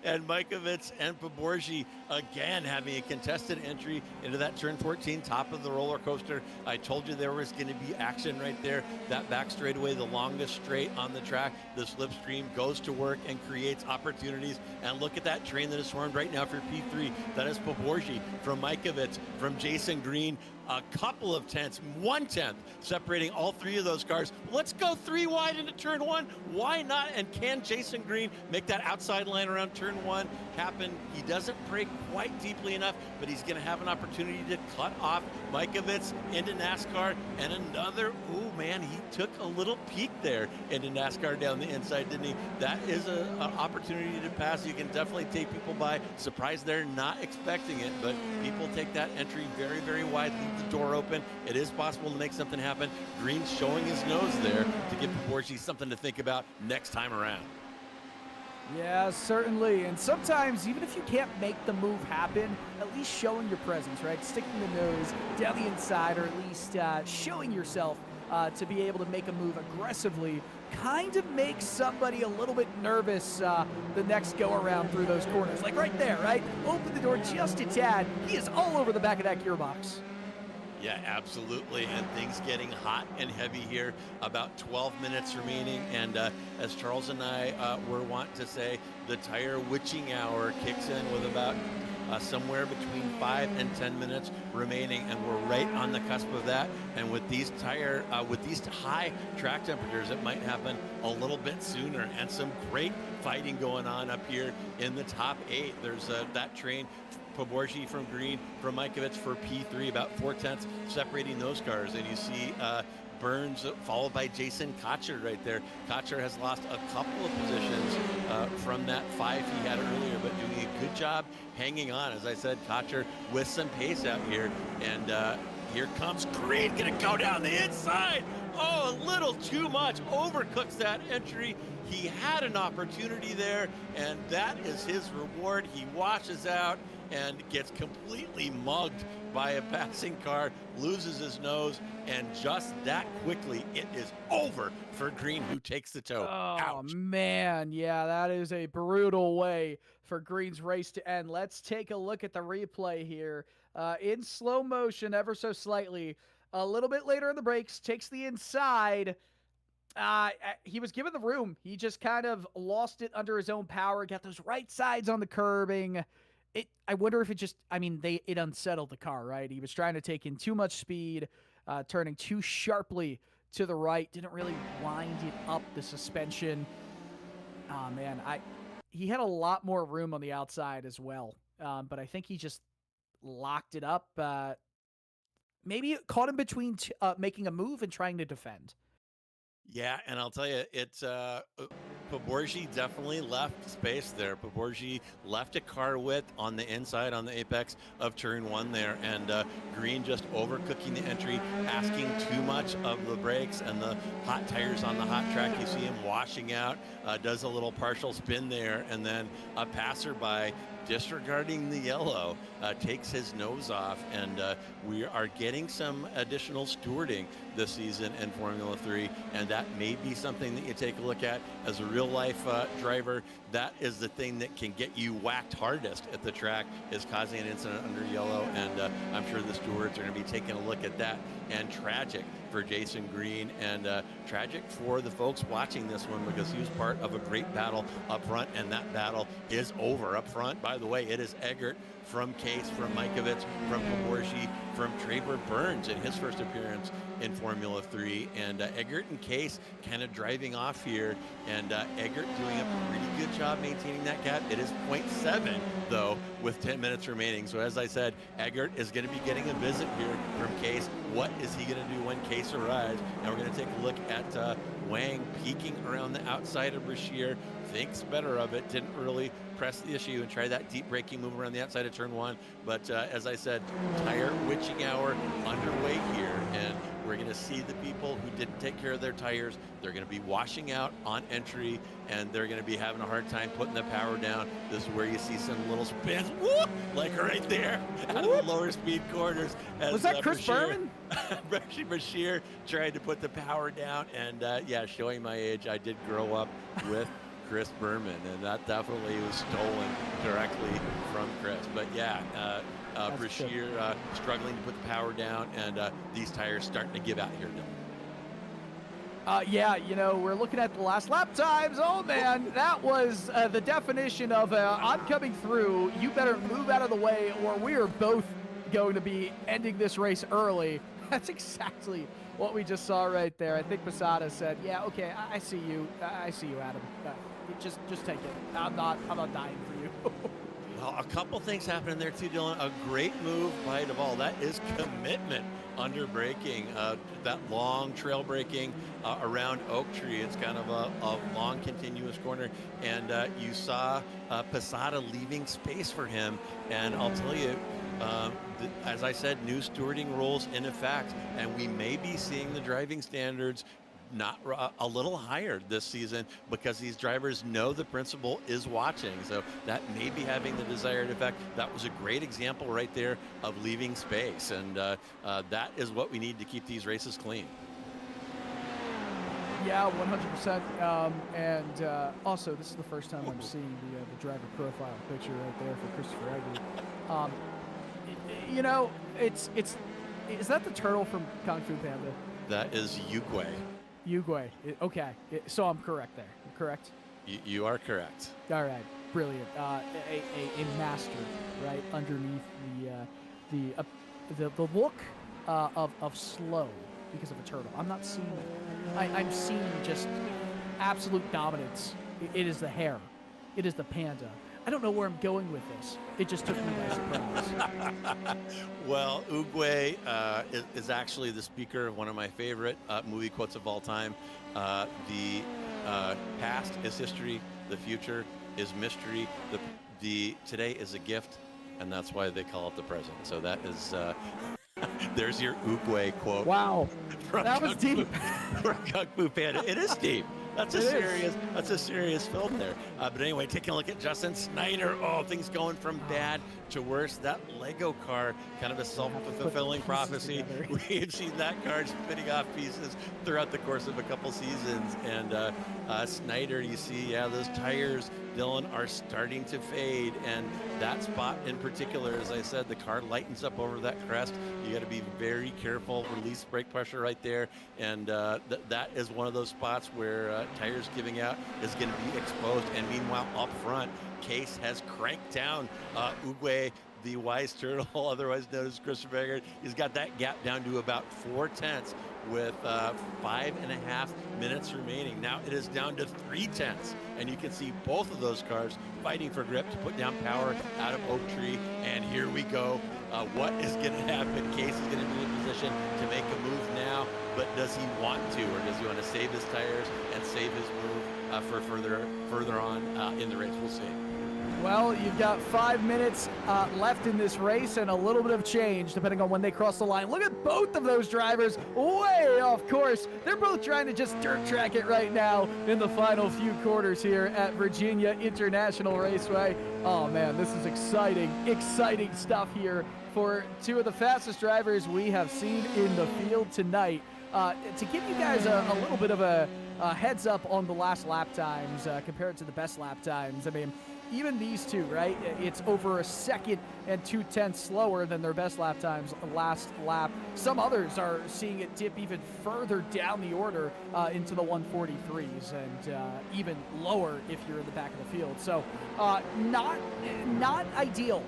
And Mikovits and Poborji again having a contested entry into that turn 14, top of the roller coaster. I told you there was going to be action right there. That back straightaway, the longest straight on the track. The slipstream goes to work and creates opportunities. And look at that train that is formed right now for P3. That is Poborji from Mikovits, from Jason Green. A couple of tenths, 1/10 separating all three of those cars. Let's go 3 wide into turn 1. Why not? And can Jason Green make that outside line around turn 1 happen? He doesn't brake quite deeply enough, but he's going to have an opportunity to cut off Mikovits into NASCAR. And another, oh man, he took a little peek there into NASCAR down the inside, didn't he? That is an opportunity to pass. You can definitely take people by. Surprised they're not expecting it, but people take that entry very, very wide. The door open. It is possible to make something happen. Green's showing his nose there to give Poborji something to think about next time around. Yeah, certainly. And sometimes, even if you can't make the move happen, at least showing your presence, right? Sticking the nose down the inside, or at least showing yourself to be able to make a move aggressively kind of makes somebody a little bit nervous the next go around through those corners. Like right there, right? Open the door just a tad. He is all over the back of that gearbox. Yeah, absolutely, and things getting hot and heavy here. About 12 minutes remaining, and as Charles and I were wont to say, the tire witching hour kicks in with about somewhere between 5 and 10 minutes remaining, and we're right on the cusp of that. And with these high track temperatures, it might happen a little bit sooner. And some great fighting going on up here in the top 8. There's that train. Poborji from Green, from Mikovits for P3, about 4/10 separating those cars. And you see Burns followed by Jason Cotcher right there. Cotcher has lost a couple of positions from that 5 he had earlier, but doing a good job hanging on. As I said, Cotcher with some pace out here. And here comes Green, gonna go down the inside. Oh, a little too much, overcooks that entry. He had an opportunity there, and that is his reward. He washes out and gets completely mugged by a passing car, loses his nose, and just that quickly, it is over for Green, who takes the tow. Oh, Ouch. man. Yeah, that is a brutal way for Green's race to end. Let's take a look at the replay here. In slow motion, ever so slightly. A little bit later in the brakes, takes the inside. He was given the room. He just kind of lost it under his own power, got those right sides on the curbing. I wonder if it unsettled the car, right? He was trying to take in too much speed, turning too sharply to the right, didn't really wind it up, the suspension. Oh, man, he had a lot more room on the outside as well, but I think he just locked it up. Maybe it caught him between making a move and trying to defend. Yeah, and I'll tell you, it's Poborji definitely left space there. Poborji left a car width on the inside, on the apex of turn 1 there, and Green just overcooking the entry, asking too much of the brakes and the hot tires on the hot track. You see him washing out, does a little partial spin there, and then a passerby, disregarding the yellow, takes his nose off, and we are getting some additional stewarding this season in Formula 3, and that may be something that you take a look at as a real-life driver. That is the thing that can get you whacked hardest at the track, is causing an incident under yellow, and I'm sure the stewards are going to be taking a look at that. And tragic for Jason Green, and tragic for the folks watching this one, because he was part of a great battle up front, and that battle is over up front. By the way, it is Eggert from Case, from Mikovits, from Poborji, from Traber Burns in his first appearance in Formula 3. And Eggert and Case kind of driving off here, and Eggert doing a pretty good job maintaining that gap. It is 0.7, though, with 10 minutes remaining. So as I said, Eggert is going to be getting a visit here from Case. What is he going to do when Case arrives? And we're going to take a look at Wang peeking around the outside of Brashear. Thinks better of it, didn't really press the issue and try that deep braking move around the outside of turn 1. But as I said, tire witching hour underway here, and we're going to see the people who didn't take care of their tires. They're going to be washing out on entry, and they're going to be having a hard time putting the power down. This is where you see some little spins, whoop, like right there, out of the lower speed corners. Was that Chris Berman? Brashear tried to put the power down, and yeah, showing my age, I did grow up with Chris Berman, and that definitely was stolen directly from Chris. But yeah, Brashear struggling to put the power down, and these tires starting to give out here, Dylan. Yeah, we're looking at the last lap times. Oh, man, that was the definition of I'm coming through. You better move out of the way, or we are both going to be ending this race early. That's exactly what we just saw right there. I think Posada said, yeah, okay, I see you. I see you, Adam. Just take it. I'm not dying for you. Well, a couple things happening there too, Dylan. A great move by Duvall. That is commitment under braking. That long trail braking around Oak Tree. It's kind of a long continuous corner. And you saw Posada leaving space for him. And I'll tell you, as I said, new stewarding rules in effect. And we may be seeing the driving standards not a little higher this season because these drivers know the principal is watching. So that may be having the desired effect. That was a great example right there of leaving space. And that is what we need to keep these races clean. Yeah, 100%. And also, this is the first time I'm seeing the driver profile picture right there for Christopher Egger. Is that the turtle from Kung Fu Panda? That is Uguay. Uguay. Okay. So I'm correct there. Correct? You are correct. All right. Brilliant. A master, right, underneath the look of slow because of a turtle. I'm not seeing that. I'm seeing just absolute dominance. It is the hair. It is the panda. I don't know where I'm going with this. It just took me by surprise. Well, Uguay is actually the speaker of one of my favorite movie quotes of all time. The past is history. The future is mystery. The today is a gift, and that's why they call it the present. So that is there's your Uguay quote. Wow, that was deep. From Kung Fu Panda. It is deep. That's a serious film there. But anyway, taking a look at Justin Snyder. Oh, things going from bad to worse. That Lego car, kind of a self-fulfilling prophecy. We've seen that car spitting off pieces throughout the course of a couple seasons. And Snyder, you see, those tires, Dylan, are starting to fade. And that spot in particular, as I said, the car lightens up over that crest. You got to be very careful. Release brake pressure right there. And that is one of those spots where tires giving out is going to be exposed. And meanwhile, up front, Case has cranked down Uguay, the wise turtle, otherwise known as Christopher Egger. He's got that gap down to about 4/10 with 5.5 minutes remaining. Now it is down to 3/10, and you can see both of those cars fighting for grip to put down power out of Oak Tree. And here we go. What is going to happen? Case is going to be in position to make a move now, but does he want to, or does he want to save his tires and save his move for further on in the race? We'll see. Well, you've got 5 minutes left in this race and a little bit of change depending on when they cross the line. Look at both of those drivers way off course. They're both trying to just dirt track it right now in the final few quarters here at Virginia International Raceway. Oh man, this is exciting stuff here for two of the fastest drivers we have seen in the field tonight. To give you guys a little bit of a heads up on the last lap times compared to the best lap times. I mean, even these two, right? It's over a second and 2/10 slower than their best lap times last lap. Some others are seeing it dip even further down the order into the 143s and even lower if you're in the back of the field. So not ideal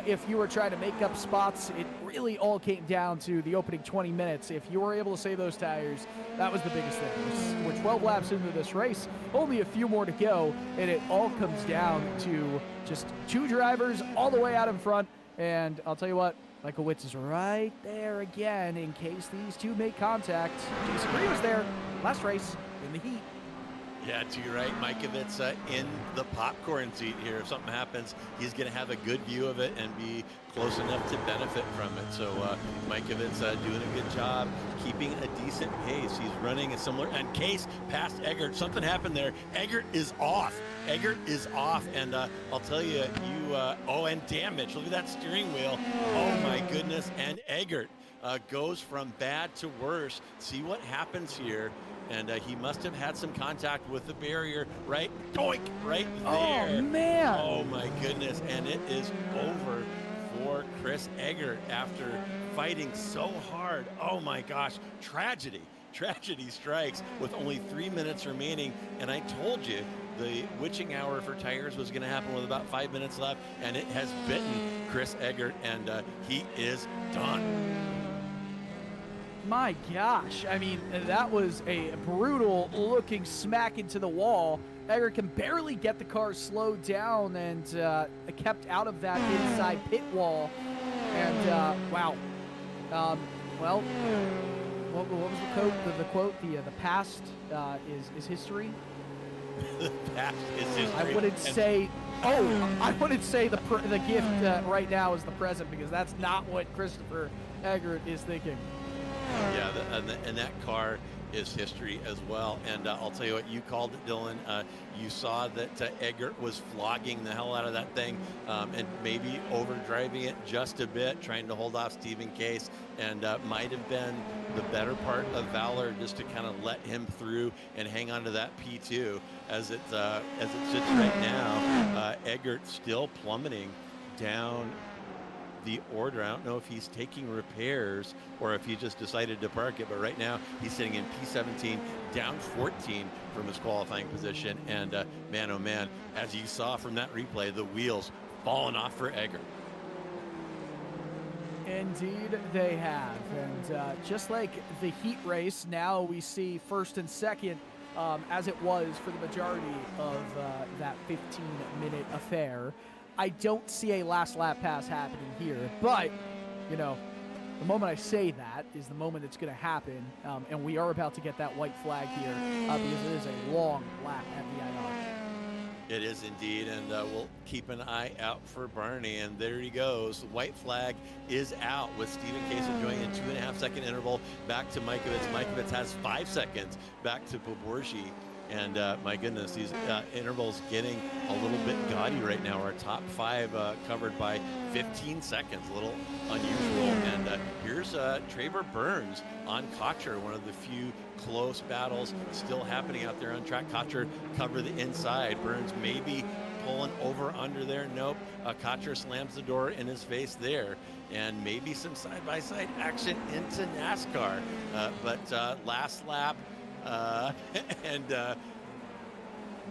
if you were trying to make up spots. It really all came down to the opening 20 minutes. If you were able to save those tires, that was the biggest thing. We're 12 laps into this race, only a few more to go, and it all comes down to just two drivers all the way out in front. And I'll tell you what, Michael Witz is right there again in case these two make contact. Jason Green was there last race in the heat. Yeah, to your right, Mikovits in the popcorn seat here. If something happens, he's going to have a good view of it and be close enough to benefit from it. So Mikovits doing a good job, keeping a decent pace. He's running a similar, and Case past Eggert. Something happened there. Eggert is off. Eggert is off, and I'll tell you, and damage. Look at that steering wheel. Oh my goodness, and Eggert goes from bad to worse. See what happens here. And he must have had some contact with the barrier, right? Doink, right there. Oh, man. Oh, my goodness. And it is over for Chris Eggert after fighting so hard. Oh, my gosh. Tragedy. Tragedy strikes with only 3 minutes remaining. And I told you the witching hour for tires was going to happen with about 5 minutes left. And it has bitten Chris Eggert, and he is done. My gosh, I mean, that was a brutal looking smack into the wall. Eggert can barely get the car slowed down and kept out of that inside pit wall. And wow. Well, what was the quote? The quote, the past is history. The past is history. I wouldn't say. I wouldn't say the gift right now is the present, because that's not what Christopher Eggert is thinking. Yeah, and that car is history as well. And I'll tell you what, you called it, Dylan. You saw that Eggert was flogging the hell out of that thing, and maybe overdriving it just a bit, trying to hold off Stephen Case, and might have been the better part of valor just to kind of let him through and hang on to that P2. As it sits right now, Eggert still plummeting down the order. I don't know if he's taking repairs or if he just decided to park it, but right now he's sitting in P17, down 14 from his qualifying position. And man, oh man, as you saw from that replay, the wheels falling off for Eggert. Indeed they have. And just like the heat race, now we see first and second, as it was for the majority of that 15-minute affair. I don't see a last lap pass happening here, but, you know, the moment I say that is the moment it's going to happen, and we are about to get that white flag here because it is a long lap at VIR. It is indeed, and we'll keep an eye out for Barney, and there he goes. The white flag is out with Stephen Case enjoying a 2.5-second interval back to Mikovits. Mikovits has 5 seconds back to Poborski. And my goodness, these intervals getting a little bit gaudy right now. Our top 5 covered by 15 seconds, a little unusual. And here's Traver Burns on Cotcher, one of the few close battles still happening out there on track. Cotcher cover the inside. Burns maybe pulling over under there. Nope. Cotcher slams the door in his face there. And maybe some side-by-side action into NASCAR. But last lap, and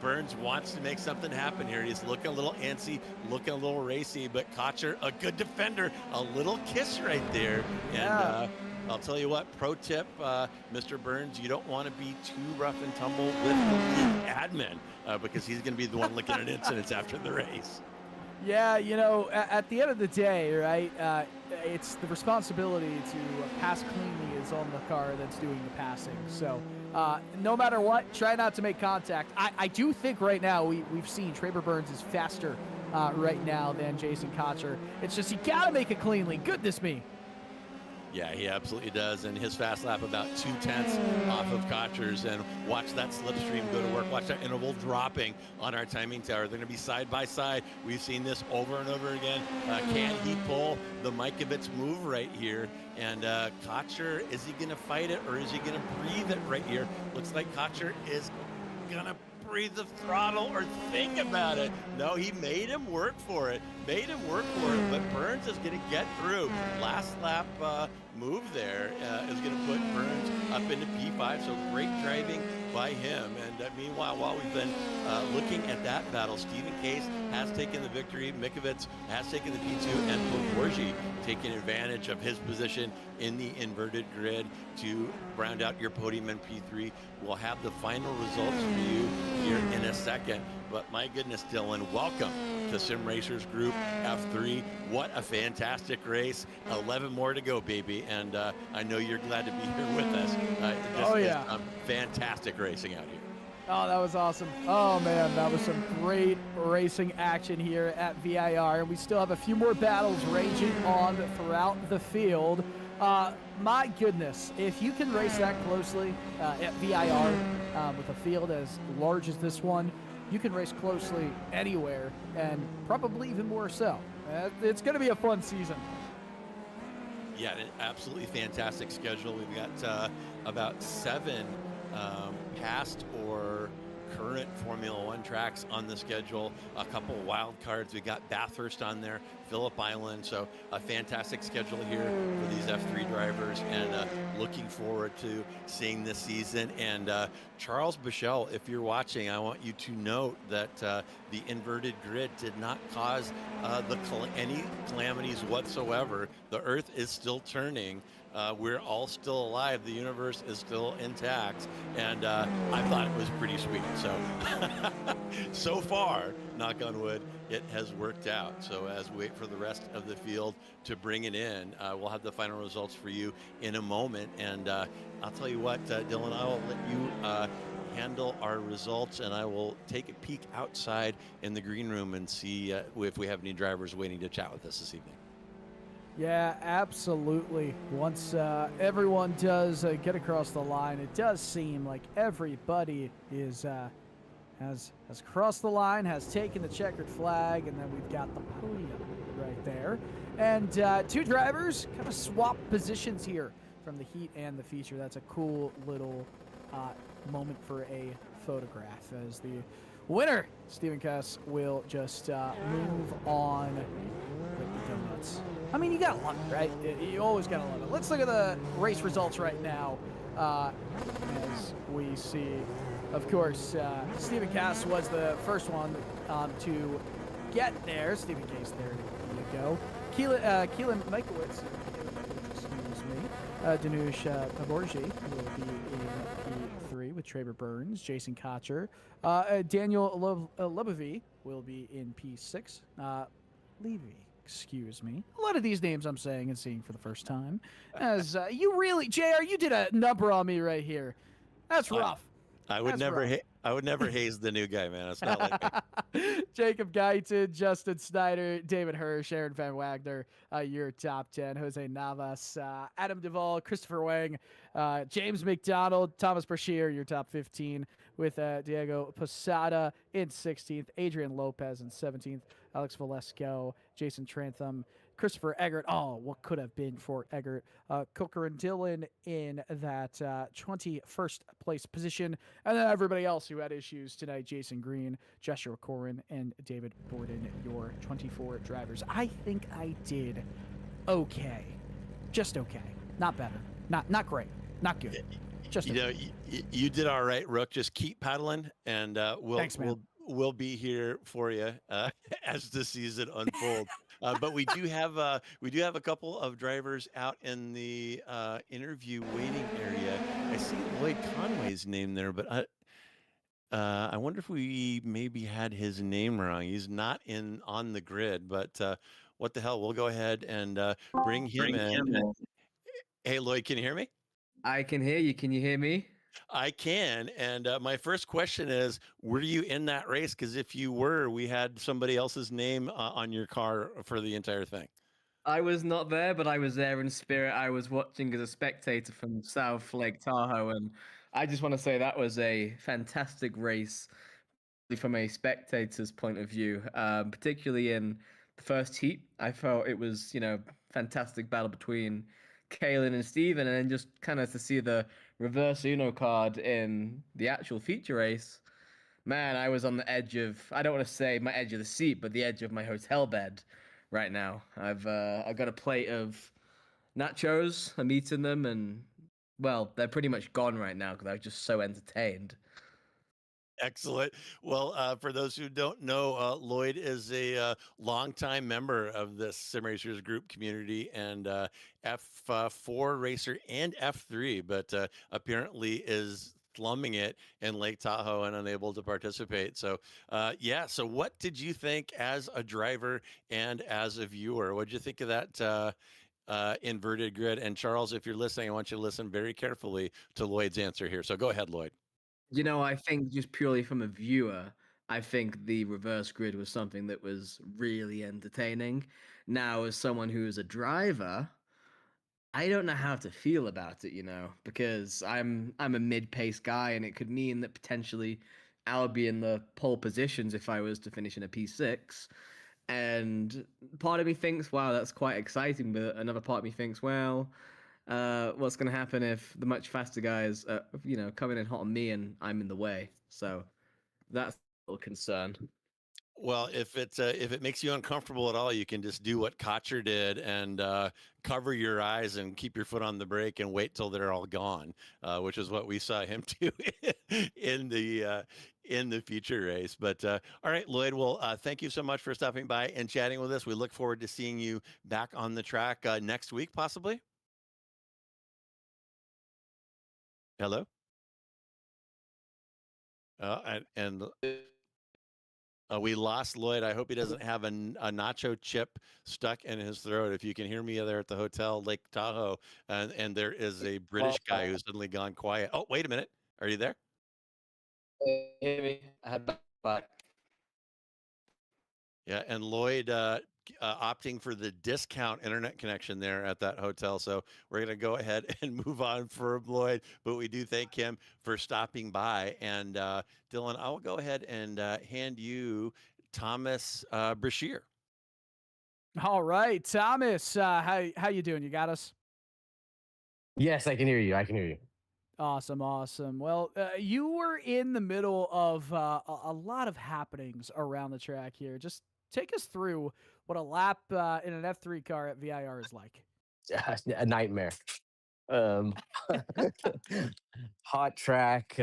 Burns wants to make something happen here. He's looking a little antsy, looking a little racy, but Cotcher, a good defender, a little kiss right there. And I'll tell you what, pro tip, Mr. Burns, you don't want to be too rough and tumble with the league admin because he's going to be the one looking at incidents after the race. Yeah, you know, at the end of the day, right, it's the responsibility to pass cleanly is on the car that's doing the passing. So no matter what, try not to make contact. I do think right now we've seen Traver Burns is faster right now than Jason Cotcher. It's just you got to make it cleanly. Goodness me. Yeah, he absolutely does. And his fast lap about 0.2 off of Cotcher's. And watch that slipstream go to work. Watch that interval dropping on our timing tower. They're going to be side by side. We've seen this over and over again. Can he pull the Mikovits move right here? And Cotcher, is he going to fight it or is he going to breathe it right here? Looks like Cotcher is going to breathe the throttle or think about it. No, he made him work for it. But Burns is going to get through. Last lap move there is going to put Burns up into P5. So great driving by him. And meanwhile, while we've been looking at that battle, Stephen Case has taken the victory. Mikovits has taken the P2, and Poborski taking advantage of his position in the inverted grid to round out your podium in P3. We'll have the final results for you here in a second. But my goodness, Dylan, welcome to Sim Racers Group F3. What a fantastic race. 11 more to go, baby. And I know you're glad to be here with us. This is fantastic racing out here. Oh, that was awesome. Oh, man, that was some great racing action here at VIR. And we still have a few more battles raging on throughout the field. My goodness, if you can race that closely at VIR with a field as large as this one, you can race closely anywhere, and probably even more so. It's going to be a fun season. Yeah, an absolutely fantastic schedule. We've got about 7 past or current Formula One tracks on the schedule. A couple wild cards. We got Bathurst on there, Phillip Island. So a fantastic schedule here for these F3 drivers, and looking forward to seeing this season. And Charles Bichelle, if you're watching, I want you to note that the inverted grid did not cause any calamities whatsoever. The Earth is still turning. We're all still alive. The universe is still intact, and I thought it was pretty sweet. So, so far, knock on wood, it has worked out. So as we wait for the rest of the field to bring it in, we'll have the final results for you in a moment. And I'll tell you what, Dylan, I will let you handle our results, and I will take a peek outside in the green room and see if we have any drivers waiting to chat with us this evening. Yeah, absolutely. Once everyone does get across the line, it does seem like everybody is has crossed the line, has taken the checkered flag, and then we've got the podium right there. And 2 drivers kind of swap positions here from the heat and the feature. That's a cool little moment for a photograph, as the winner, Stephen Kuss, will just move on with the donuts. I mean, you gotta love it, right? You always gotta love it. Let's look at the race results right now. As we see, of course, Stephen Kuss was the first one to get there. Stephen Case, there you go. Keelan Michaelitz, excuse me. Danush Paborji will be in P3 with Traver Burns. Jason Cotcher. Daniel Lebovi will be in P6. Levy, excuse me. A lot of these names I'm saying and seeing for the first time. As you really, JR, you did a number on me right here. That's rough. I would never haze the new guy, man. It's not like me. Jacob Guyton, Justin Snyder, David Hirsch, Aaron Van Wagner, your top 10. Jose Navas, Adam Duvall, Christopher Wang, James McDonald, Thomas Brashear, your top 15, with Diego Posada in 16th, Adrian Lopez in 17th, Alex Valesco, Jason Trantham, Christopher Eggert. Oh, what could have been for Eggert? Coker and Dillon in that 21st place position. And then everybody else who had issues tonight, Jason Green, Joshua Corrin, and David Borden, your 24 drivers. I think I did okay. Just okay. Not better. Not great. Not good. Just okay. You did all right, Rook. Just keep paddling, and Thanks, man. we'll be here for you as the season unfolds. But we do have a couple of drivers out in the interview waiting area. I see Lloyd Conway's name there, but I wonder if we maybe had his name wrong. He's not on the grid, but what the hell? We'll go ahead and bring him in. Hey, Lloyd, can you hear me? I can hear you. Can you hear me? I can. And my first question is, were you in that race? Because if you were, we had somebody else's name on your car for the entire thing. I was not there, but I was there in spirit. I was watching as a spectator from South Lake Tahoe, and I just want to say that was a fantastic race from a spectator's point of view, particularly in the first heat. I felt it was, fantastic battle between Kalen and Steven, and then just kind of to see the reverse Uno card in the actual feature race. Man, I was on the edge of, I don't want to say my edge of the seat, but the edge of my hotel bed right now. I've got a plate of nachos. I'm eating them, and well, they're pretty much gone right now because I was just so entertained. Excellent. Well, for those who don't know, Lloyd is a longtime member of the Sim Racers group community and F4 racer and F3, but apparently is slumming it in Lake Tahoe and unable to participate. So, so what did you think as a driver and as a viewer? What did you think of that inverted grid? And Charles, if you're listening, I want you to listen very carefully to Lloyd's answer here. So go ahead, Lloyd. I think just purely from a viewer, I think the reverse grid was something that was really entertaining. Now, as someone who is a driver, I don't know how to feel about it, because I'm a mid-pace guy, and it could mean that potentially I'll be in the pole positions if I was to finish in a P6. And part of me thinks, wow, that's quite exciting. But another part of me thinks, well, what's going to happen if the much faster guys, coming in hot on me and I'm in the way? So that's a little concern. Well, if it makes you uncomfortable at all, you can just do what Cotcher did and cover your eyes and keep your foot on the brake and wait till they're all gone, which is what we saw him do in the feature race. But all right, Lloyd. Well, thank you so much for stopping by and chatting with us. We look forward to seeing you back on the track next week, possibly. Hello. And we lost Lloyd. I hope he doesn't have a nacho chip stuck in his throat. If you can hear me there at the hotel Lake Tahoe, and there is a British guy who's suddenly gone quiet. Oh, wait a minute. Are you there? Hear me? I had back. Yeah, and Lloyd opting for the discount internet connection there at that hotel. So we're going to go ahead and move on for Lloyd, but we do thank him for stopping by. And Dylan, I will go ahead and hand you Thomas Brashear. All right, Thomas, how you doing? You got us? Yes, I can hear you. I can hear you. Awesome, awesome. Well, you were in the middle of a lot of happenings around the track here. Just take us through what a lap in an F3 car at VIR is like. A nightmare. Um, hot track,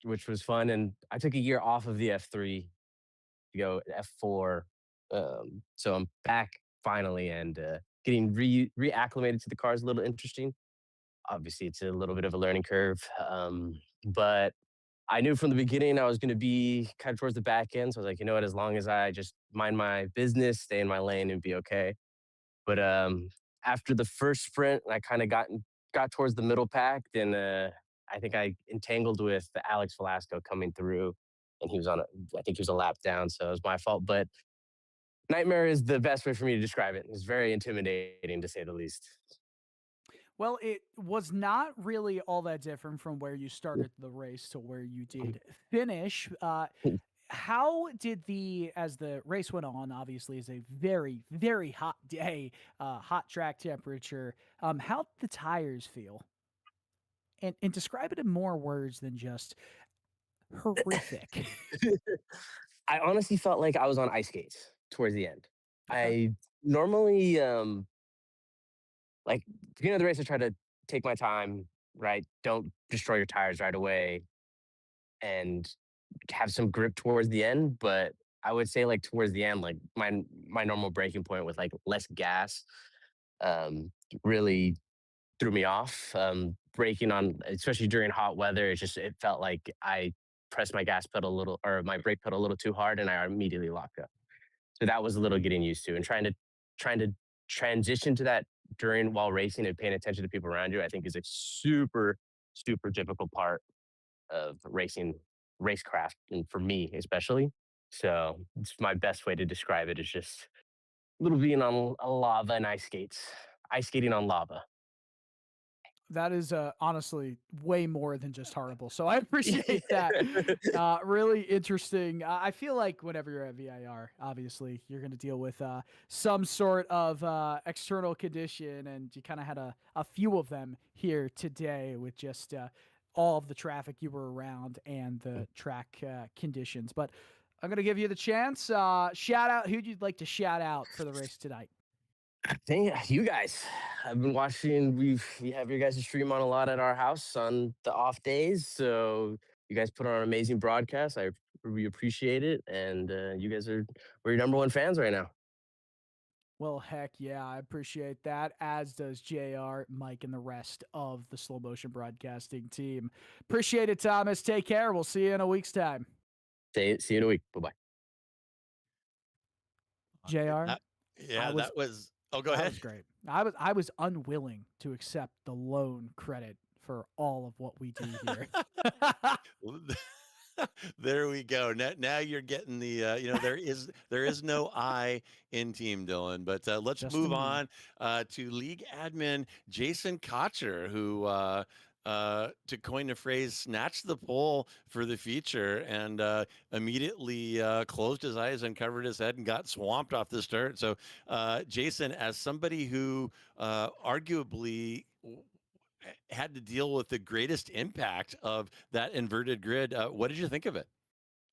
which was fun, and I took a year off of the F3 to go F4. So I'm back finally, and getting reacclimated to the car is a little interesting. Obviously, it's a little bit of a learning curve, but I knew from the beginning I was going to be kind of towards the back end. So I was like, you know what, as long as I just mind my business, stay in my lane, and be okay. But after the first sprint, I kind of got towards the middle pack. Then I think I entangled with Alex Velasco coming through, and I think he was a lap down, so it was my fault. But nightmare is the best way for me to describe it. It's very intimidating, to say the least. Well, it was not really all that different from where you started the race to where you did finish. How did as the race went on, obviously is a very, very hot day, hot track temperature. How did the tires feel? And describe it in more words than just horrific. I honestly felt like I was on ice skates towards the end. Okay. I normally like beginning of the race, I try to take my time, right? Don't destroy your tires right away, and have some grip towards the end. But I would say like towards the end, like my normal breaking point with like less gas, um, really threw me off. Braking on, especially during hot weather, it felt like I pressed my gas pedal a little, or my brake pedal a little too hard, and I immediately locked up. So that was a little getting used to, and trying to transition to that while racing and paying attention to people around you. I think is a super difficult part of racecraft, and for me especially. So it's my best way to describe it is just a little being on a lava and ice skating on lava. That is honestly way more than just horrible. So I appreciate that. Really interesting. I feel like whenever you're at VIR, obviously you're going to deal with some sort of external condition, and you kind of had a few of them here today with just all of the traffic you were around and the track conditions. But I'm going to give you the chance. Shout out. Who'd you like to shout out for the race tonight? Thank you guys. I've been watching. We have your guys' stream on a lot at our house on the off days. So you guys put on an amazing broadcast. We appreciate it, and we're your number one fans right now. Well, heck yeah, I appreciate that, as does JR, Mike, and the rest of the Slow Motion Broadcasting team. Appreciate it, Thomas. Take care. We'll see you in a week's time. See you in a week. Bye-bye. JR? That was... Oh, go ahead. That was great. I was unwilling to accept the loan credit for all of what we do here. There we go. Now you're getting the there is no I in Team Dylan, but let's move on to league admin Jason Cotcher, who to coin a phrase, snatched the pole for the feature and immediately closed his eyes and covered his head and got swamped off the start. So, Jason, as somebody who arguably had to deal with the greatest impact of that inverted grid, what did you think of it?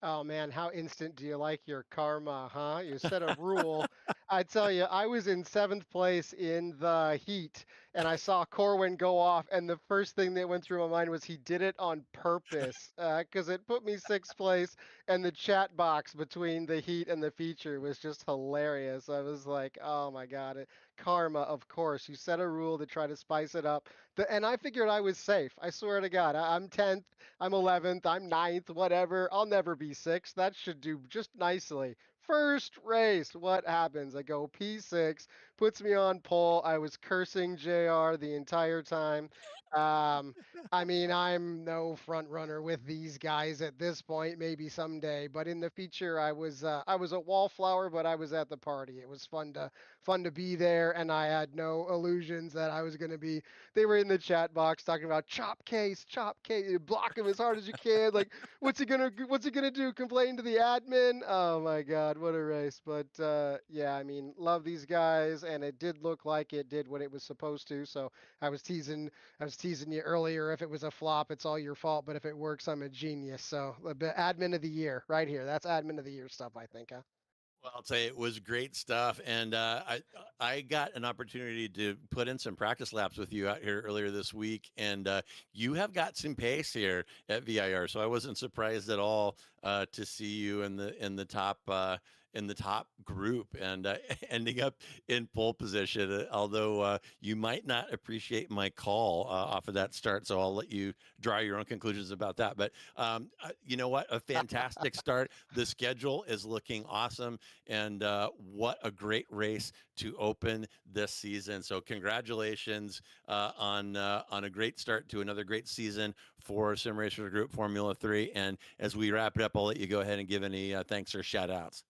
Oh man, how instant do you like your karma, huh? You set a rule. I tell you, I was in seventh place in the heat, and I saw Corwin go off, and the first thing that went through my mind was he did it on purpose, because it put me sixth place, and the chat box between the heat and the feature was just hilarious. I was like, oh my God, karma, of course. You set a rule to try to spice it up, and I figured I was safe. I swear to God, I'm 10th. I'm 11th, I'm ninth, whatever. I'll never be sixth. That should do just nicely. First race, what happens? I go P6, puts me on pole. I was cursing JR the entire time. Um, I mean, I'm no front runner with these guys at this point, maybe someday. But in the feature, I was a wallflower, but I was at the party. It was fun to be there, and I had no illusions that I was going to be. They were in the chat box talking about chop case, block him as hard as you can. Like, what's he gonna do? Complain to the admin? Oh my God, what a race! But yeah, I mean, love these guys, and it did look like it did what it was supposed to. So I was teasing you earlier. If it was a flop, it's all your fault. But if it works, I'm a genius. So admin of the year, right here. That's admin of the year stuff, I think. Huh? Well, I'll tell you, it was great stuff, and I got an opportunity to put in some practice laps with you out here earlier this week, and you have got some pace here at VIR, so I wasn't surprised at all to see you in the top group and ending up in pole position. Although you might not appreciate my call off of that start, so I'll let you draw your own conclusions about that. But you know what? A fantastic start. The schedule is looking awesome. And what a great race to open this season. So congratulations on a great start to another great season for Sim Racers Group Formula 3. And as we wrap it up, I'll let you go ahead and give any thanks or shout outs.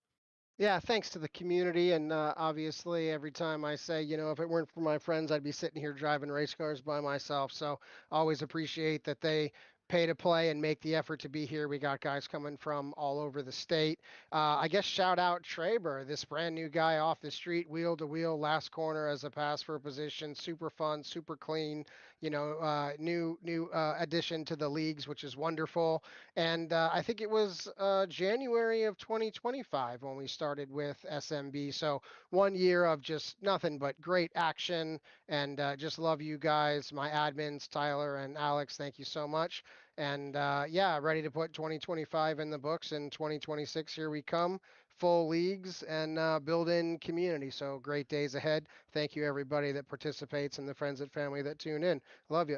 Yeah, thanks to the community. And obviously, every time I say, if it weren't for my friends, I'd be sitting here driving race cars by myself. So always appreciate that they pay to play and make the effort to be here. We got guys coming from all over the state. I guess shout out Traber, this brand new guy off the street, wheel to wheel, last corner as a pass for a position. Super fun, super clean. New addition to the leagues, which is wonderful. And I think it was January of 2025 when we started with SMB. So 1 year of just nothing but great action, and just love you guys, my admins, Tyler and Alex. Thank you so much. And yeah, ready to put 2025 in the books, and 2026, here we come. Full leagues and build in community. So great days ahead. Thank you, everybody that participates, and the friends and family that tune in. Love you.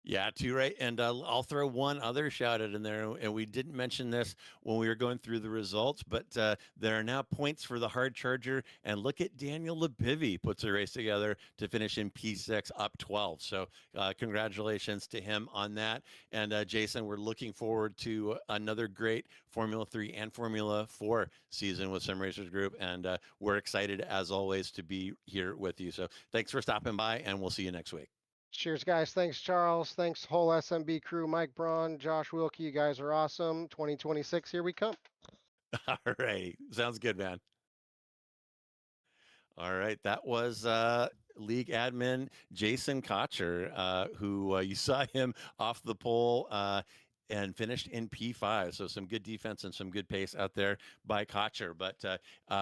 Yeah, too right. And I'll throw one other shout out in there. And we didn't mention this when we were going through the results, but there are now points for the hard charger. And look at Daniel Lebivy puts a race together to finish in P6 up 12. So congratulations to him on that. And Jason, we're looking forward to another great Formula 3 and Formula 4 season with Sim Racers Group. And we're excited, as always, to be here with you. So thanks for stopping by, and we'll see you next week. Cheers, guys. Thanks, Charles. Thanks, whole SMB crew. Mike Braun, Josh Wilkie. You guys are awesome. 2026, here we come. All right. Sounds good, man. All right. That was league admin Jason Cotcher, who you saw him off the pole and finished in P5. So some good defense and some good pace out there by Cotcher. But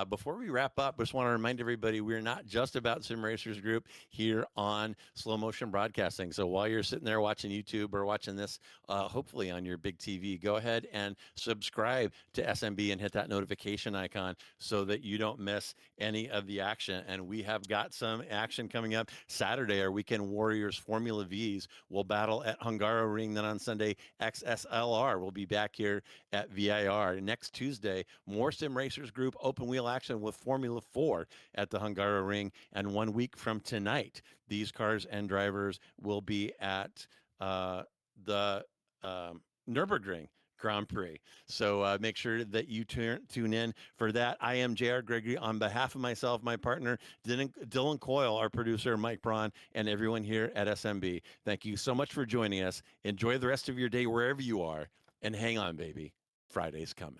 before we wrap up, I just want to remind everybody, we're not just about Sim Racers Group here on Slow Motion Broadcasting. So while you're sitting there watching YouTube or watching this, hopefully on your big TV, go ahead and subscribe to SMB and hit that notification icon so that you don't miss any of the action. And we have got some action coming up Saturday. Our Weekend Warriors Formula Vs will battle at Hungaroring. Then on Sunday, XSLR will be back here at VIR. Next Tuesday, more Sim Racers Group open wheel action with Formula 4 at the Hungaroring. And 1 week from tonight, these cars and drivers will be at the Nürburgring Grand Prix. So make sure that you tune in for that. I am JR Gregory on behalf of myself, my partner, Dylan Coyle, our producer, Mike Braun, and everyone here at SMB. Thank you so much for joining us. Enjoy the rest of your day wherever you are, and hang on, baby. Friday's coming.